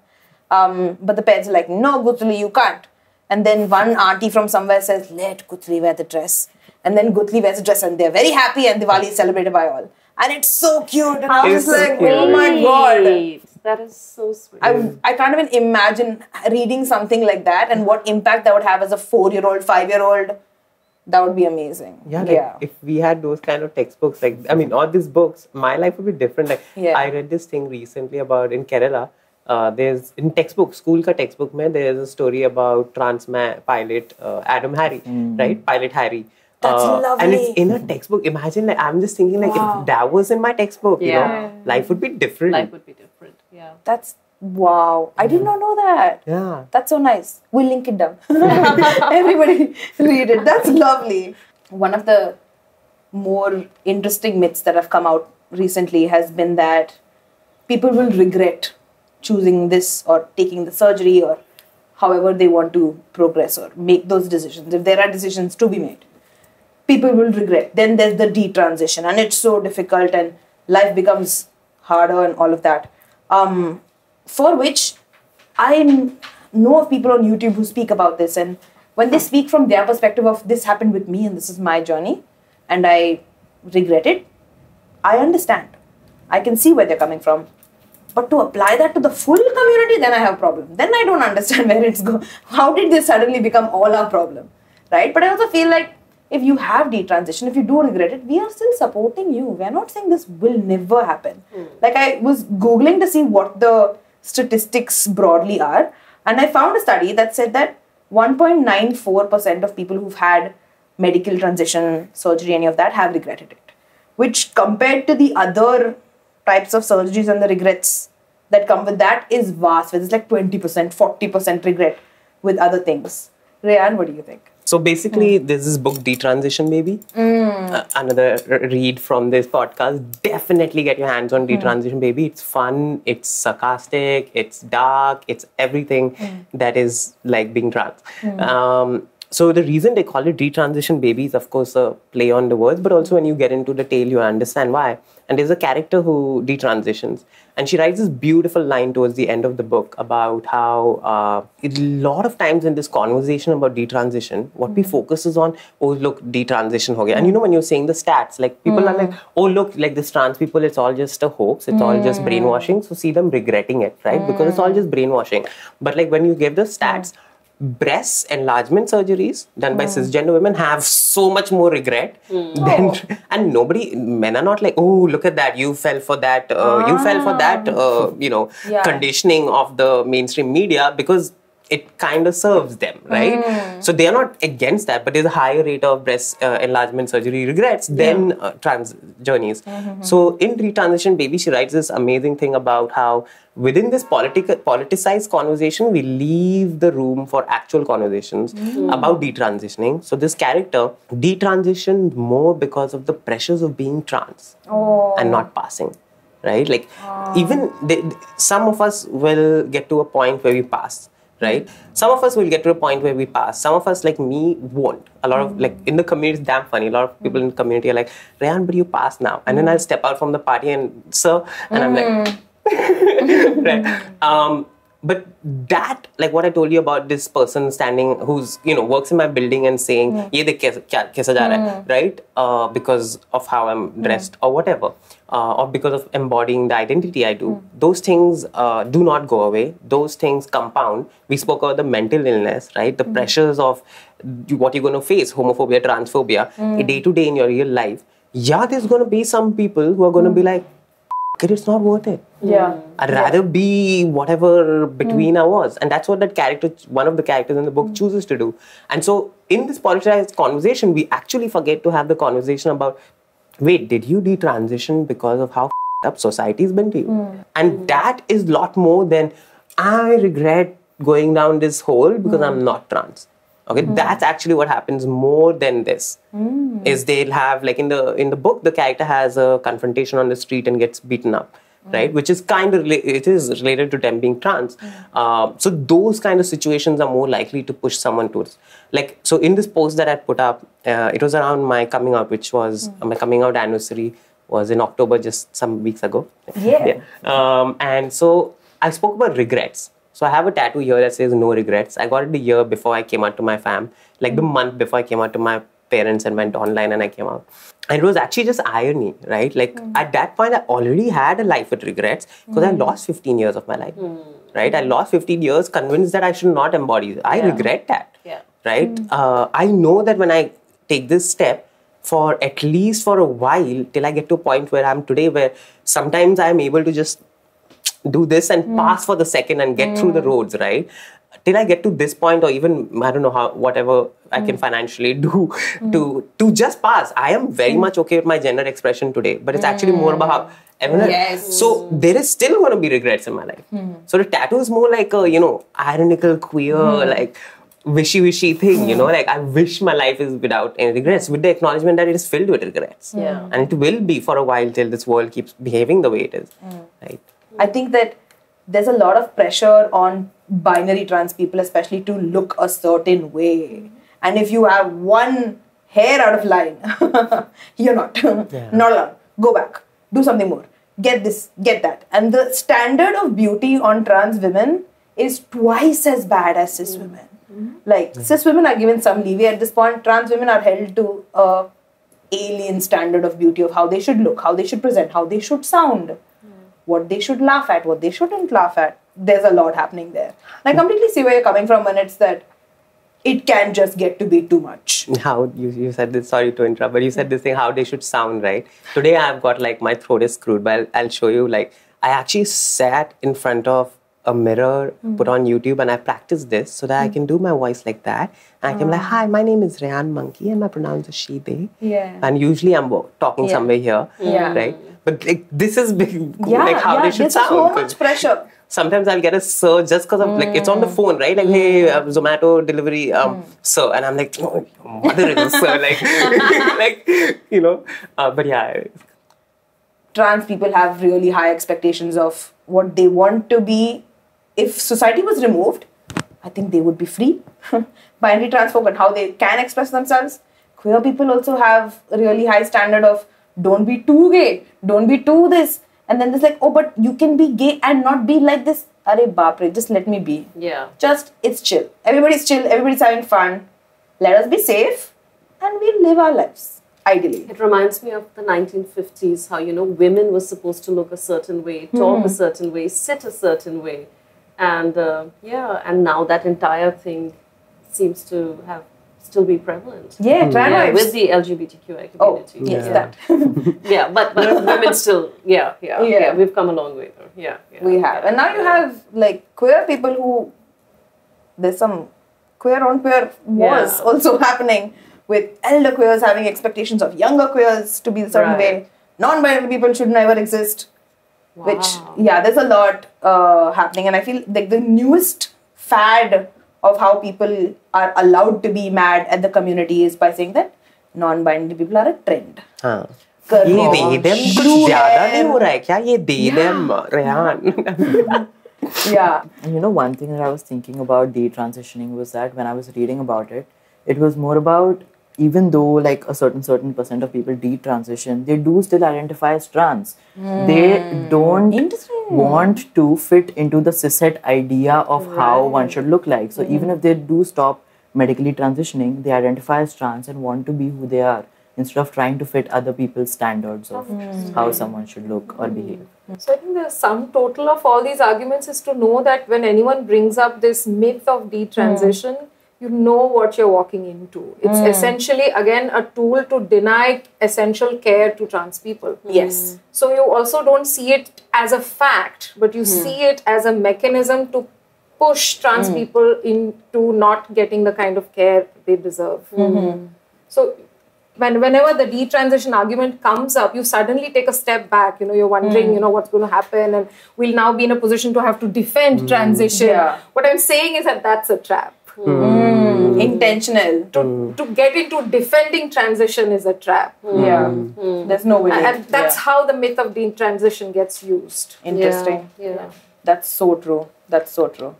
But the parents are like, no, Guthli, you can't. And then one auntie from somewhere says, let Guthli wear the dress. And then Guthli wears the dress and they're very happy and Diwali is celebrated by all. And it's so cute. And I was like, oh my God. That is so sweet. I can't even imagine reading something like that and what impact that would have as a 4-year-old, 5-year-old. That would be amazing. Yeah, if we had those kind of textbooks, all these books, my life would be different. I read this thing recently about in Kerala. There's in textbook, school ka textbook mein, there's a story about trans pilot Adam Harry, right? Pilot Harry. That's lovely. And it's in a textbook. Imagine, I'm just thinking, if that was in my textbook, life would be different. Life would be different, yeah. That's, wow. I did not know that. Yeah. That's so nice. We'll link it down. Everybody read it. That's lovely. One of the more interesting myths that have come out recently has been that people will regret choosing this or taking the surgery or however they want to progress or make those decisions. If there are decisions to be made, people will regret. Then there's the detransition and it's so difficult and life becomes harder and all of that. For which I know of people on YouTube who speak about this, and when they speak from their perspective of this happened with me and this is my journey and I regret it, I understand. I can see where they're coming from. But to apply that to the full community, then I have a problem. Then I don't understand where it's going. How did this suddenly become all our problem? Right? But I also feel like if you have detransition, if you do regret it, we are still supporting you. We're not saying this will never happen. Like I was Googling to see what the statistics broadly are. And I found a study that said that 1.94% of people who've had medical transition, surgery, any of that have regretted it. Which compared to the other types of surgeries and the regrets that come with that is vast. It's like 20%, 40% regret with other things. Rayyan, what do you think? So basically, there's this book, Detransition Baby. Another read from this podcast. Definitely get your hands on Detransition Baby. It's fun, it's sarcastic, it's dark, it's everything that is like being trans. So the reason they call it Detransition Baby is, of course, a play on the words, but also when you get into the tale, you understand why. And there's a character who detransitions. And she writes this beautiful line towards the end of the book about how a lot of times in this conversation about detransition, what we focus is on, oh, look, detransition ho gaya. And when you're saying the stats, like people are like, oh, look, like this trans people, it's all just a hoax. It's all just brainwashing. So see them regretting it, right? Because it's all just brainwashing. But like when you give the stats, breast enlargement surgeries done by cisgender women have so much more regret than, and men are not like, oh, look at that, you fell for that, conditioning of the mainstream media because it kind of serves them, right? So they are not against that, but there's a higher rate of breast enlargement surgery regrets than trans journeys. So in Detransition Baby, she writes this amazing thing about how within this politicized conversation, we leave the room for actual conversations about detransitioning. So this character detransitioned more because of the pressures of being trans and not passing, right? Like even some of us will get to a point where we pass. Right? Some of us will get to a point where we pass. Some of us, like me, won't. A lot of, like, in the community, it's damn funny. A lot of people in the community are like, Rayyan, but you pass now. And then I'll step out from the party and, sir, and I'm like, right. but that, like what I told you about this person standing, who's, works in my building and saying, ye dekh kaisa ja raha hai, right? Because of how I'm dressed or whatever, or because of embodying the identity I do. Those things do not go away. Those things compound. We spoke about the mental illness, right? The pressures of what you're going to face, homophobia, transphobia, day to day in your real life. Yeah, there's going to be some people who are going to be like, it's not worth it. Yeah. I'd rather be whatever between I was. And that's what that character, one of the characters in the book, chooses to do. And so in this politicized conversation, we actually forget to have the conversation about, wait, did you detransition because of how up society's been to you? And that is a lot more than, I regret going down this hole because I'm not trans. Okay, that's actually what happens more than this. Is they'll have, like in the book, the character has a confrontation on the street and gets beaten up, right? Which is kind of it is related to them being trans. So those kind of situations are more likely to push someone towards, like, so in this post that I put up, it was around my coming out, which was my coming out anniversary was in October, just some weeks ago. Yeah. And so I spoke about regrets. So I have a tattoo here that says no regrets. I got it the year before I came out to my fam, like the month before I came out to my parents and went online and I came out. And it was actually just irony, right? Like at that point, I already had a life with regrets because I lost 15 years of my life, right? I lost 15 years convinced that I should not embody. I regret that, right? I know that when I take this step, for at least for a while, till I get to a point where I'm today, where sometimes I'm able to just do this and pass for the second and get through the roads, right? Till I get to this point, or even, I don't know how, whatever I can financially do to just pass. I am very much okay with my gender expression today, but it's actually more about how everyone. Yes. So there is still going to be regrets in my life. So the tattoo is more like a, ironical, queer, like wishy-wishy thing, like I wish my life is without any regrets, with the acknowledgement that it is filled with regrets. And it will be for a while till this world keeps behaving the way it is, right? I think that there's a lot of pressure on binary trans people, especially to look a certain way. And if you have one hair out of line, you're not. Not allowed. Go back. Do something more. Get this, get that. And the standard of beauty on trans women is twice as bad as cis women. Like, cis women are given some leeway at this point. Trans women are held to a alien standard of beauty of how they should look, how they should present, how they should sound. What they should laugh at, what they shouldn't laugh at. There's a lot happening there. And I completely see where you're coming from when it's that it can just get to be too much. How you said this, sorry to interrupt, but you said this thing, how they should sound, right? Today I've got like my throat is screwed, but I'll show you, like, I actually sat in front of a mirror, put on YouTube, and I practiced this so that I can do my voice like that. And I can be like, hi, my name is Rayyan Monkey and my pronouns are she, they. And usually I'm talking somewhere here, right? But like, this is big, like how they should sound. There's so much pressure. Sometimes I'll get a sir just because of like it's on the phone, right? Like, hey, Zomato delivery, sir, and I'm like, oh, your mother is a sir, like, but yeah. Trans people have really high expectations of what they want to be. If society was removed, I think they would be free. Binary trans folk and how they can express themselves. Queer people also have a really high standard of don't be too gay, don't be too this. And then there's like, oh, but you can be gay and not be like this. Arey baapre, just let me be. Yeah. Just, it's chill. Everybody's chill, everybody's having fun. Let us be safe and we'll live our lives, ideally. It reminds me of the 1950s, how, women were supposed to look a certain way, talk a certain way, sit a certain way. And and now that entire thing seems to have still be prevalent. Yeah, with the LGBTQIA community. Oh, yes, that. Yeah, but women still, we've come a long way though. Yeah, we have. And now you have like queer people who, there's some queer on queer wars also happening with elder queers having expectations of younger queers to be a certain way. Non-binary people should never exist. Wow. Which, there's a lot happening. And I feel like the newest fad of how people are allowed to be mad at the community is by saying that non-binary people are a trend. ये them कुछ ज़्यादा नहीं हो रहा है क्या? ये them Rehan. Yeah. And one thing that I was thinking about detransitioning was that when I was reading about it, it was more about, even though like a certain percent of people detransition, they do still identify as trans. They don't. Interesting. want to fit into the cishet idea of how one should look like. So even if they do stop medically transitioning, they identify as trans and want to be who they are instead of trying to fit other people's standards of how someone should look or behave. So I think the sum total of all these arguments is to know that when anyone brings up this myth of detransition, you know what you're walking into. It's essentially, again, a tool to deny essential care to trans people. Yes. So you also don't see it as a fact, but you see it as a mechanism to push trans people into not getting the kind of care they deserve. So whenever the detransition argument comes up, you suddenly take a step back. You're wondering, what's going to happen, and we'll now be in a position to have to defend transition. Yeah. What I'm saying is that that's a trap. Intentional. To get into defending transition is a trap. There's no way. And that's how the myth of detransition gets used. Interesting. Yeah. That's so true. That's so true.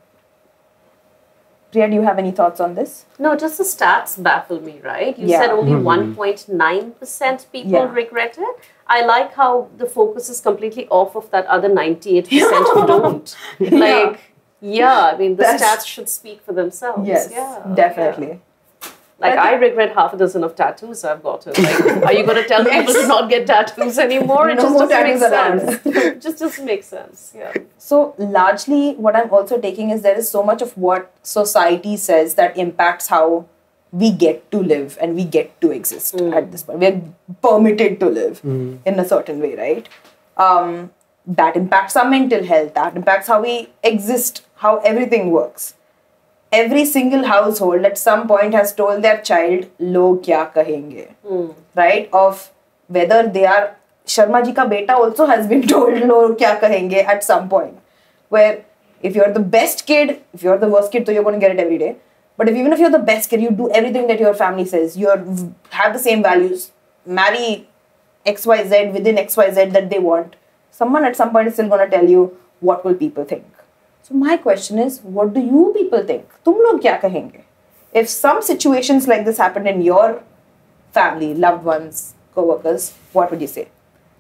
Priya, do you have any thoughts on this? No, just the stats baffle me, right? You Yeah. said only 1.9% people regret it. I like how the focus is completely off of that other 98% who don't. Like, I mean, the stats should speak for themselves. Yes, definitely. Yeah. Like, I regret half a dozen of tattoos I've gotten. Like, are you going to tell people to not get tattoos anymore? It just doesn't make sense. It just doesn't make sense. Yeah. So, largely, what I'm also taking is there is so much of what society says that impacts how we get to live and we get to exist at this point. We're permitted to live in a certain way, right? That impacts our mental health. That impacts how we exist, how everything works. Every single household at some point has told their child, "Log kya kahenge," right? Of whether they are Sharma ji ka beta also has been told, "Log kya kahenge" at some point. Where if you're the best kid, if you're the worst kid, so you're going to get it every day. But even if you're the best kid, you do everything that your family says. You have the same values. Marry XYZ within XYZ that they want. Someone at some point is still going to tell you, what will people think? So my question is, what do you people think? Tum log kya kahenge? If some situations like this happened in your family, loved ones, co-workers, what would you say?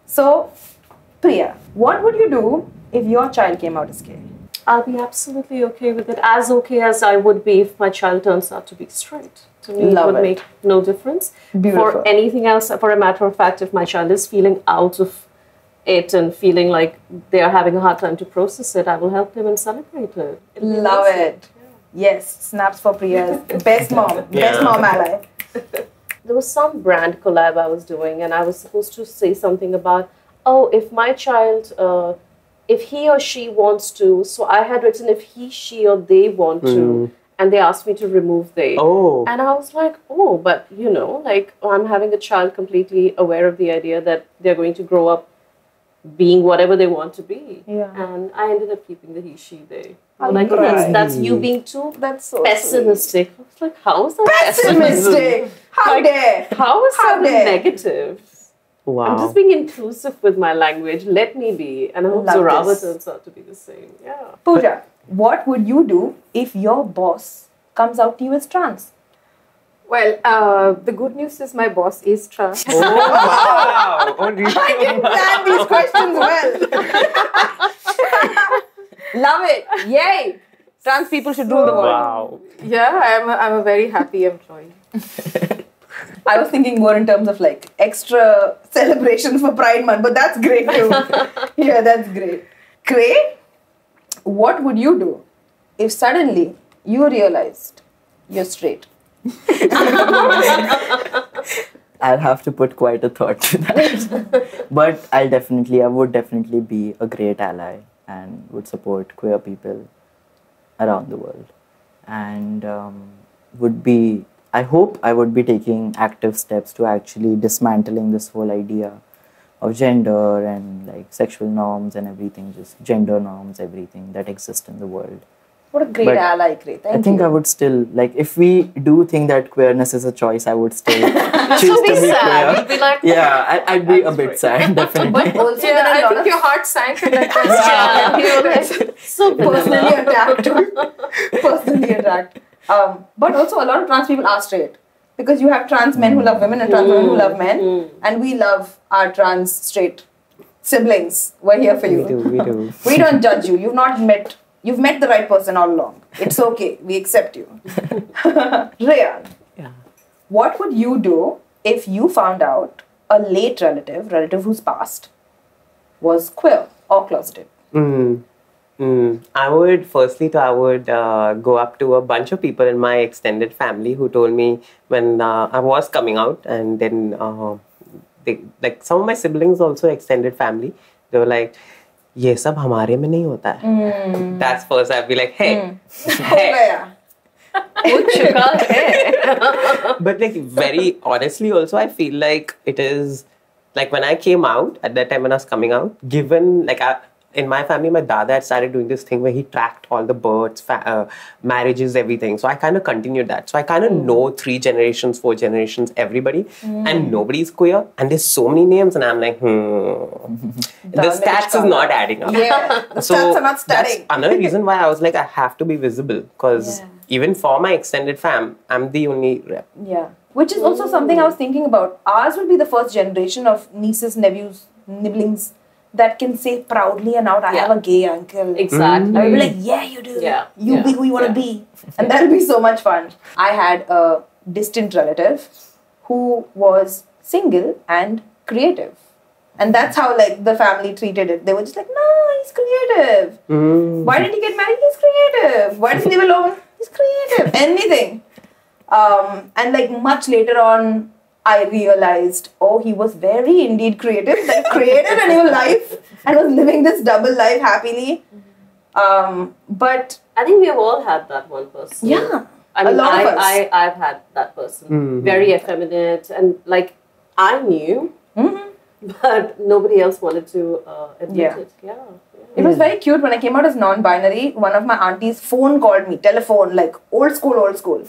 So, Priya, what would you do if your child came out as gay? I'll be absolutely okay with it. As okay as I would be if my child turns out to be straight. To me, it would make no difference. Beautiful. For anything else, for a matter of fact, if my child is feeling out of it and feeling like they are having a hard time to process it, I will help them and celebrate it. Love it. Yes, snaps for Priya. Best mom. Best mom ally. There was some brand collab I was doing, and I was supposed to say something about, if my child, if he or she wants to, so I had written if he, she, or they want to, and they asked me to remove they. And I was like, but I'm having a child completely aware of the idea that they're going to grow up being whatever they want to be. And I ended up keeping the he, she, they. Like, that's you being too pessimistic. I was like, how is that pessimistic? How dare? How is that negative? Wow. I'm just being inclusive with my language. Let me be. And I hope Zoraba turns out to be the same. Yeah. Pooja, what would you do if your boss comes out to you as trans? Well, the good news is my boss is trans. Oh, wow. I didn't plan these questions well. Love it. Yay. Trans people should rule the world. Wow. Yeah, I'm a very happy employee. I was thinking more in terms of like extra celebrations for Pride Month, but that's great too. Yeah, that's great. Kray, what would you do if suddenly you realized you're straight? I'll have to put quite a thought to that. But I would definitely be a great ally and would support queer people around the world. And I hope I would be taking active steps to actually dismantling this whole idea of gender and like sexual norms and everything, just gender norms, everything that exists in the world. What a great ally, Kray. Thank you. I think I would still, like, if we do think that queerness is a choice, I would still choose to be queer. You'd be like, I'd be a bit sad, definitely. But also, I think your heart sank in that question. So personally attacked. Personally attacked. But also, a lot of trans people are straight. Because you have trans men who love women and trans women who love men. And we love our trans straight siblings, we're here for you. We do. We don't judge you. You've met the right person all along. It's okay. We accept you. Rayyan, Yeah. what would you do if you found out a late relative who's passed, was queer or closeted? I would go up to a bunch of people in my extended family who told me when I was coming out, and then some of my siblings also extended family. They were like, "ये सब हमारे में नहीं होता है." That's first. I'd be like, "Hey, hey." But like very honestly, also I feel like it is like when I came out at that time when I was coming out. Given like in my family, my dada had started doing this thing where he tracked all the births, marriages, everything. So I kind of continued that. So I kind of know 3 generations, 4 generations, everybody, and nobody's queer. And there's so many names, and I'm like, the stats is not adding up. Yeah, the stats are not studying. That's another reason why I was like, I have to be visible, because even for my extended fam, I'm the only rep. Yeah, which is also something I was thinking about. Ours will be the first generation of nieces, nephews, nibblings that can say proudly and out, I have a gay uncle. Exactly. I will be like, yeah, you do. Yeah. You be who you want to be. And that'll be so much fun. I had a distant relative who was single and creative. And that's how like the family treated it. They were just like, no, he's creative. Why did he get married? He's creative. Why does he live alone? He's creative. Anything. And like much later on, I realized, he was very indeed creative. That created a new life and was living this double life happily. But I think we have all had that one person. yeah, I mean, a lot of us. I've had that person. Very effeminate, and like I knew, but nobody else wanted to admit it. Yeah. It was very cute. When I came out as non-binary, one of my aunties phone called me, telephone, like old school.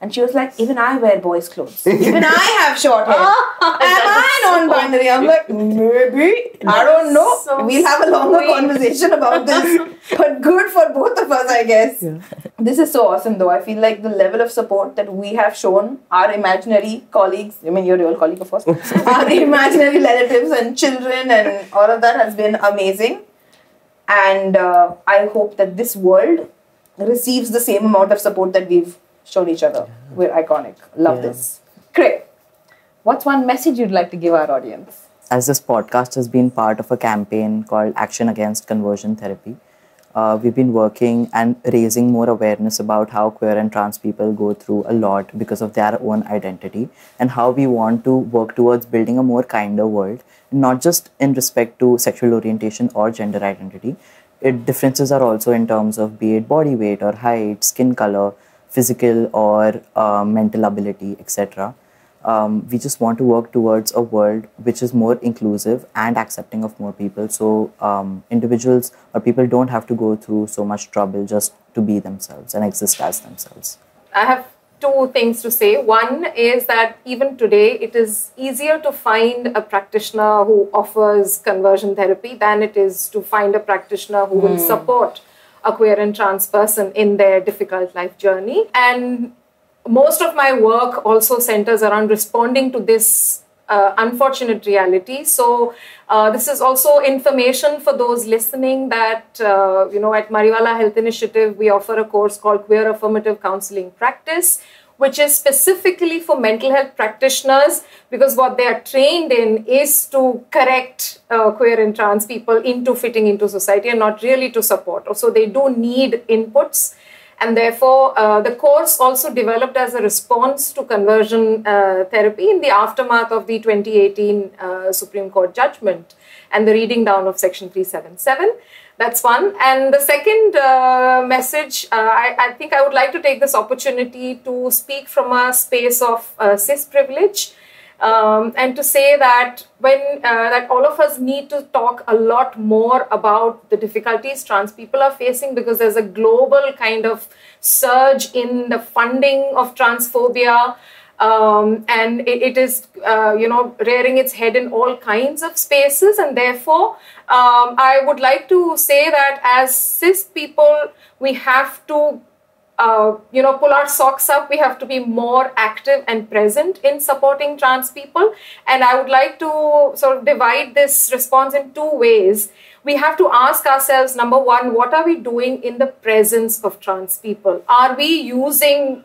And she was like, even I wear boys' clothes. Even I have short hair. Am I non-binary? I'm like, maybe. I don't know. So we'll have a longer sweet. conversation about this. But good for both of us, I guess. Yeah. This is so awesome, though. I feel like the level of support that we have shown our imaginary colleagues, I mean, your real colleague, of course, our imaginary relatives and children and all of that has been amazing. And I hope that this world receives the same amount of support that we've shown each other. We're iconic. Love this. Kray, what's one message you'd like to give our audience? As this podcast has been part of a campaign called Action Against Conversion Therapy, we've been working and raising more awareness about how queer and trans people go through a lot because of their own identity, and how we want to work towards building a more kinder world, not just in respect to sexual orientation or gender identity. Differences are also in terms of be it body weight or height, skin color, physical or mental ability, etc. We just want to work towards a world which is more inclusive and accepting of more people, so individuals or people don't have to go through so much trouble just to be themselves and exist as themselves. I have 2 things to say. One is that even today, it is easier to find a practitioner who offers conversion therapy than it is to find a practitioner who will support a queer and trans person in their difficult life journey. And most of my work also centers around responding to this unfortunate reality. So this is also information for those listening that, at Mariwala Health Initiative, we offer a course called Queer Affirmative Counseling Practice, which is specifically for mental health practitioners, because what they are trained in is to correct queer and trans people into fitting into society and not really to support. So they do need inputs. And therefore, the course also developed as a response to conversion therapy in the aftermath of the 2018 Supreme Court judgment and the reading down of Section 377. That's one. And the second message, I think I would like to take this opportunity to speak from a space of cis privilege. And to say that that all of us need to talk a lot more about the difficulties trans people are facing, because there's a global kind of surge in the funding of transphobia, and it is rearing its head in all kinds of spaces. And therefore, I would like to say that as cis people, we have to pull our socks up. We have to be more active and present in supporting trans people. And I would like to sort of divide this response in two ways. We have to ask ourselves, number one, what are we doing in the presence of trans people? Are we using,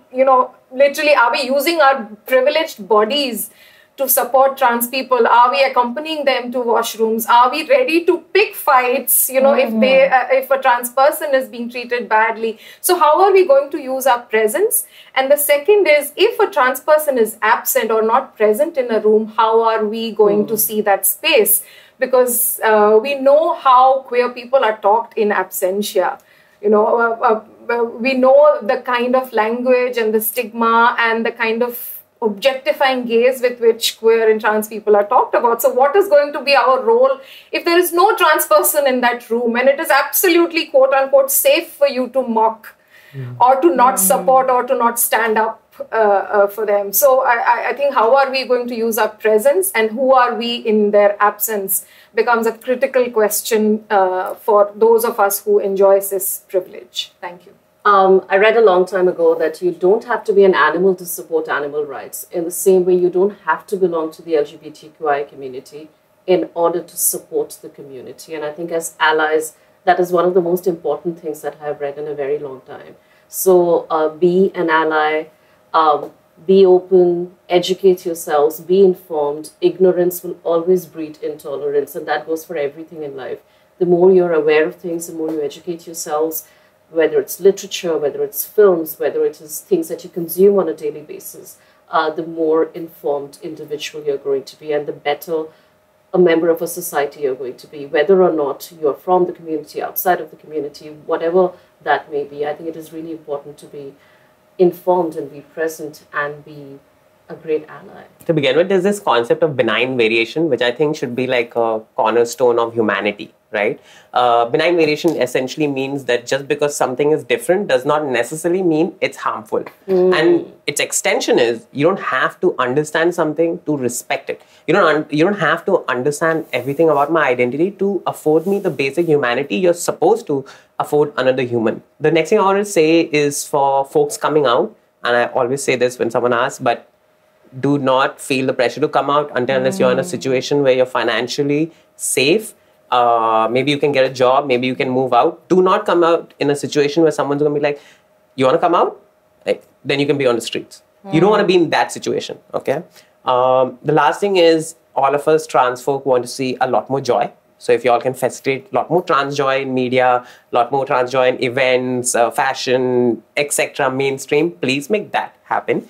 literally, are we using our privileged bodies to support trans people? Are we accompanying them to washrooms? Are we ready to pick fights, if a trans person is being treated badly? So how are we going to use our presence? And the second is, if a trans person is absent or not present in a room, how are we going to see that space? Because we know how queer people are talked in absentia. We know the kind of language and the stigma and the kind of objectifying gaze with which queer and trans people are talked about. So what is going to be our role if there is no trans person in that room and it is absolutely quote unquote safe for you to mock or to not support or to not stand up for them? So I think how are we going to use our presence and who are we in their absence becomes a critical question for those of us who enjoy cis privilege. Thank you. I read a long time ago that you don't have to be an animal to support animal rights. In the same way, you don't have to belong to the LGBTQIA community in order to support the community. And I think as allies, that is one of the most important things that I have read in a very long time. So be an ally, be open, educate yourselves, be informed. Ignorance will always breed intolerance, and that goes for everything in life. The more you're aware of things, the more you educate yourselves, whether it's literature, whether it's films, whether it is things that you consume on a daily basis, the more informed individual you're going to be and the better a member of a society you're going to be, whether or not you're from the community, outside of the community, whatever that may be. I think it is really important to be informed and be present and be a great ally. To begin with, there's this concept of benign variation, which I think should be like a cornerstone of humanity, right? Benign variation essentially means that just because something is different does not necessarily mean it's harmful. And its extension is you don't have to understand something to respect it. You don't have to understand everything about my identity to afford me the basic humanity you're supposed to afford another human. The next thing I want to say is for folks coming out, and I always say this when someone asks, but do not feel the pressure to come out unless you're in a situation where you're financially safe. Maybe you can get a job, maybe you can move out. Do not come out in a situation where someone's going to be like, you want to come out? Then you can be on the streets. You don't want to be in that situation, okay? The last thing is, all of us trans folk want to see a lot more joy. So if y'all can facilitate a lot more trans joy in media, a lot more trans joy in events, fashion, etc., mainstream, please make that happen.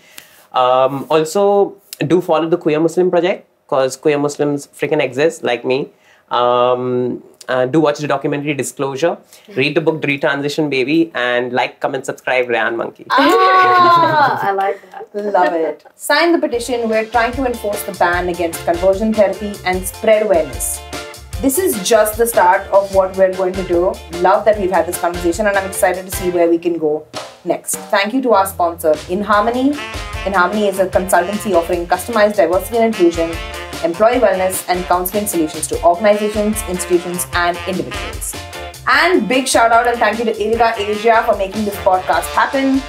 Also, do follow the Queer Muslim Project, because queer Muslims freaking exist, like me. Do watch the documentary Disclosure, read the book Retransition Baby, and like, comment, subscribe Rayyan Monkey. I like that. Love it. Sign the petition. We're trying to enforce the ban against conversion therapy and spread awareness. This is just the start of what we're going to do. Love that we've had this conversation, and I'm excited to see where we can go next. Thank you to our sponsor, In Harmony. In Harmony is a consultancy offering customized diversity and inclusion, employee wellness, and counseling solutions to organizations, institutions, and individuals. And big shout out and thank you to Irida Asia for making this podcast happen.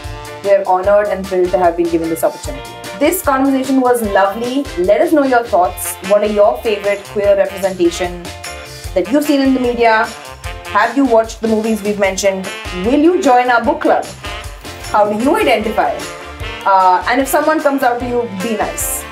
We're honored and thrilled to have been given this opportunity. This conversation was lovely. Let us know your thoughts. What are your favorite queer representation that you've seen in the media? Have you watched the movies we've mentioned? Will you join our book club? How do you identify? And if someone comes out to you, be nice.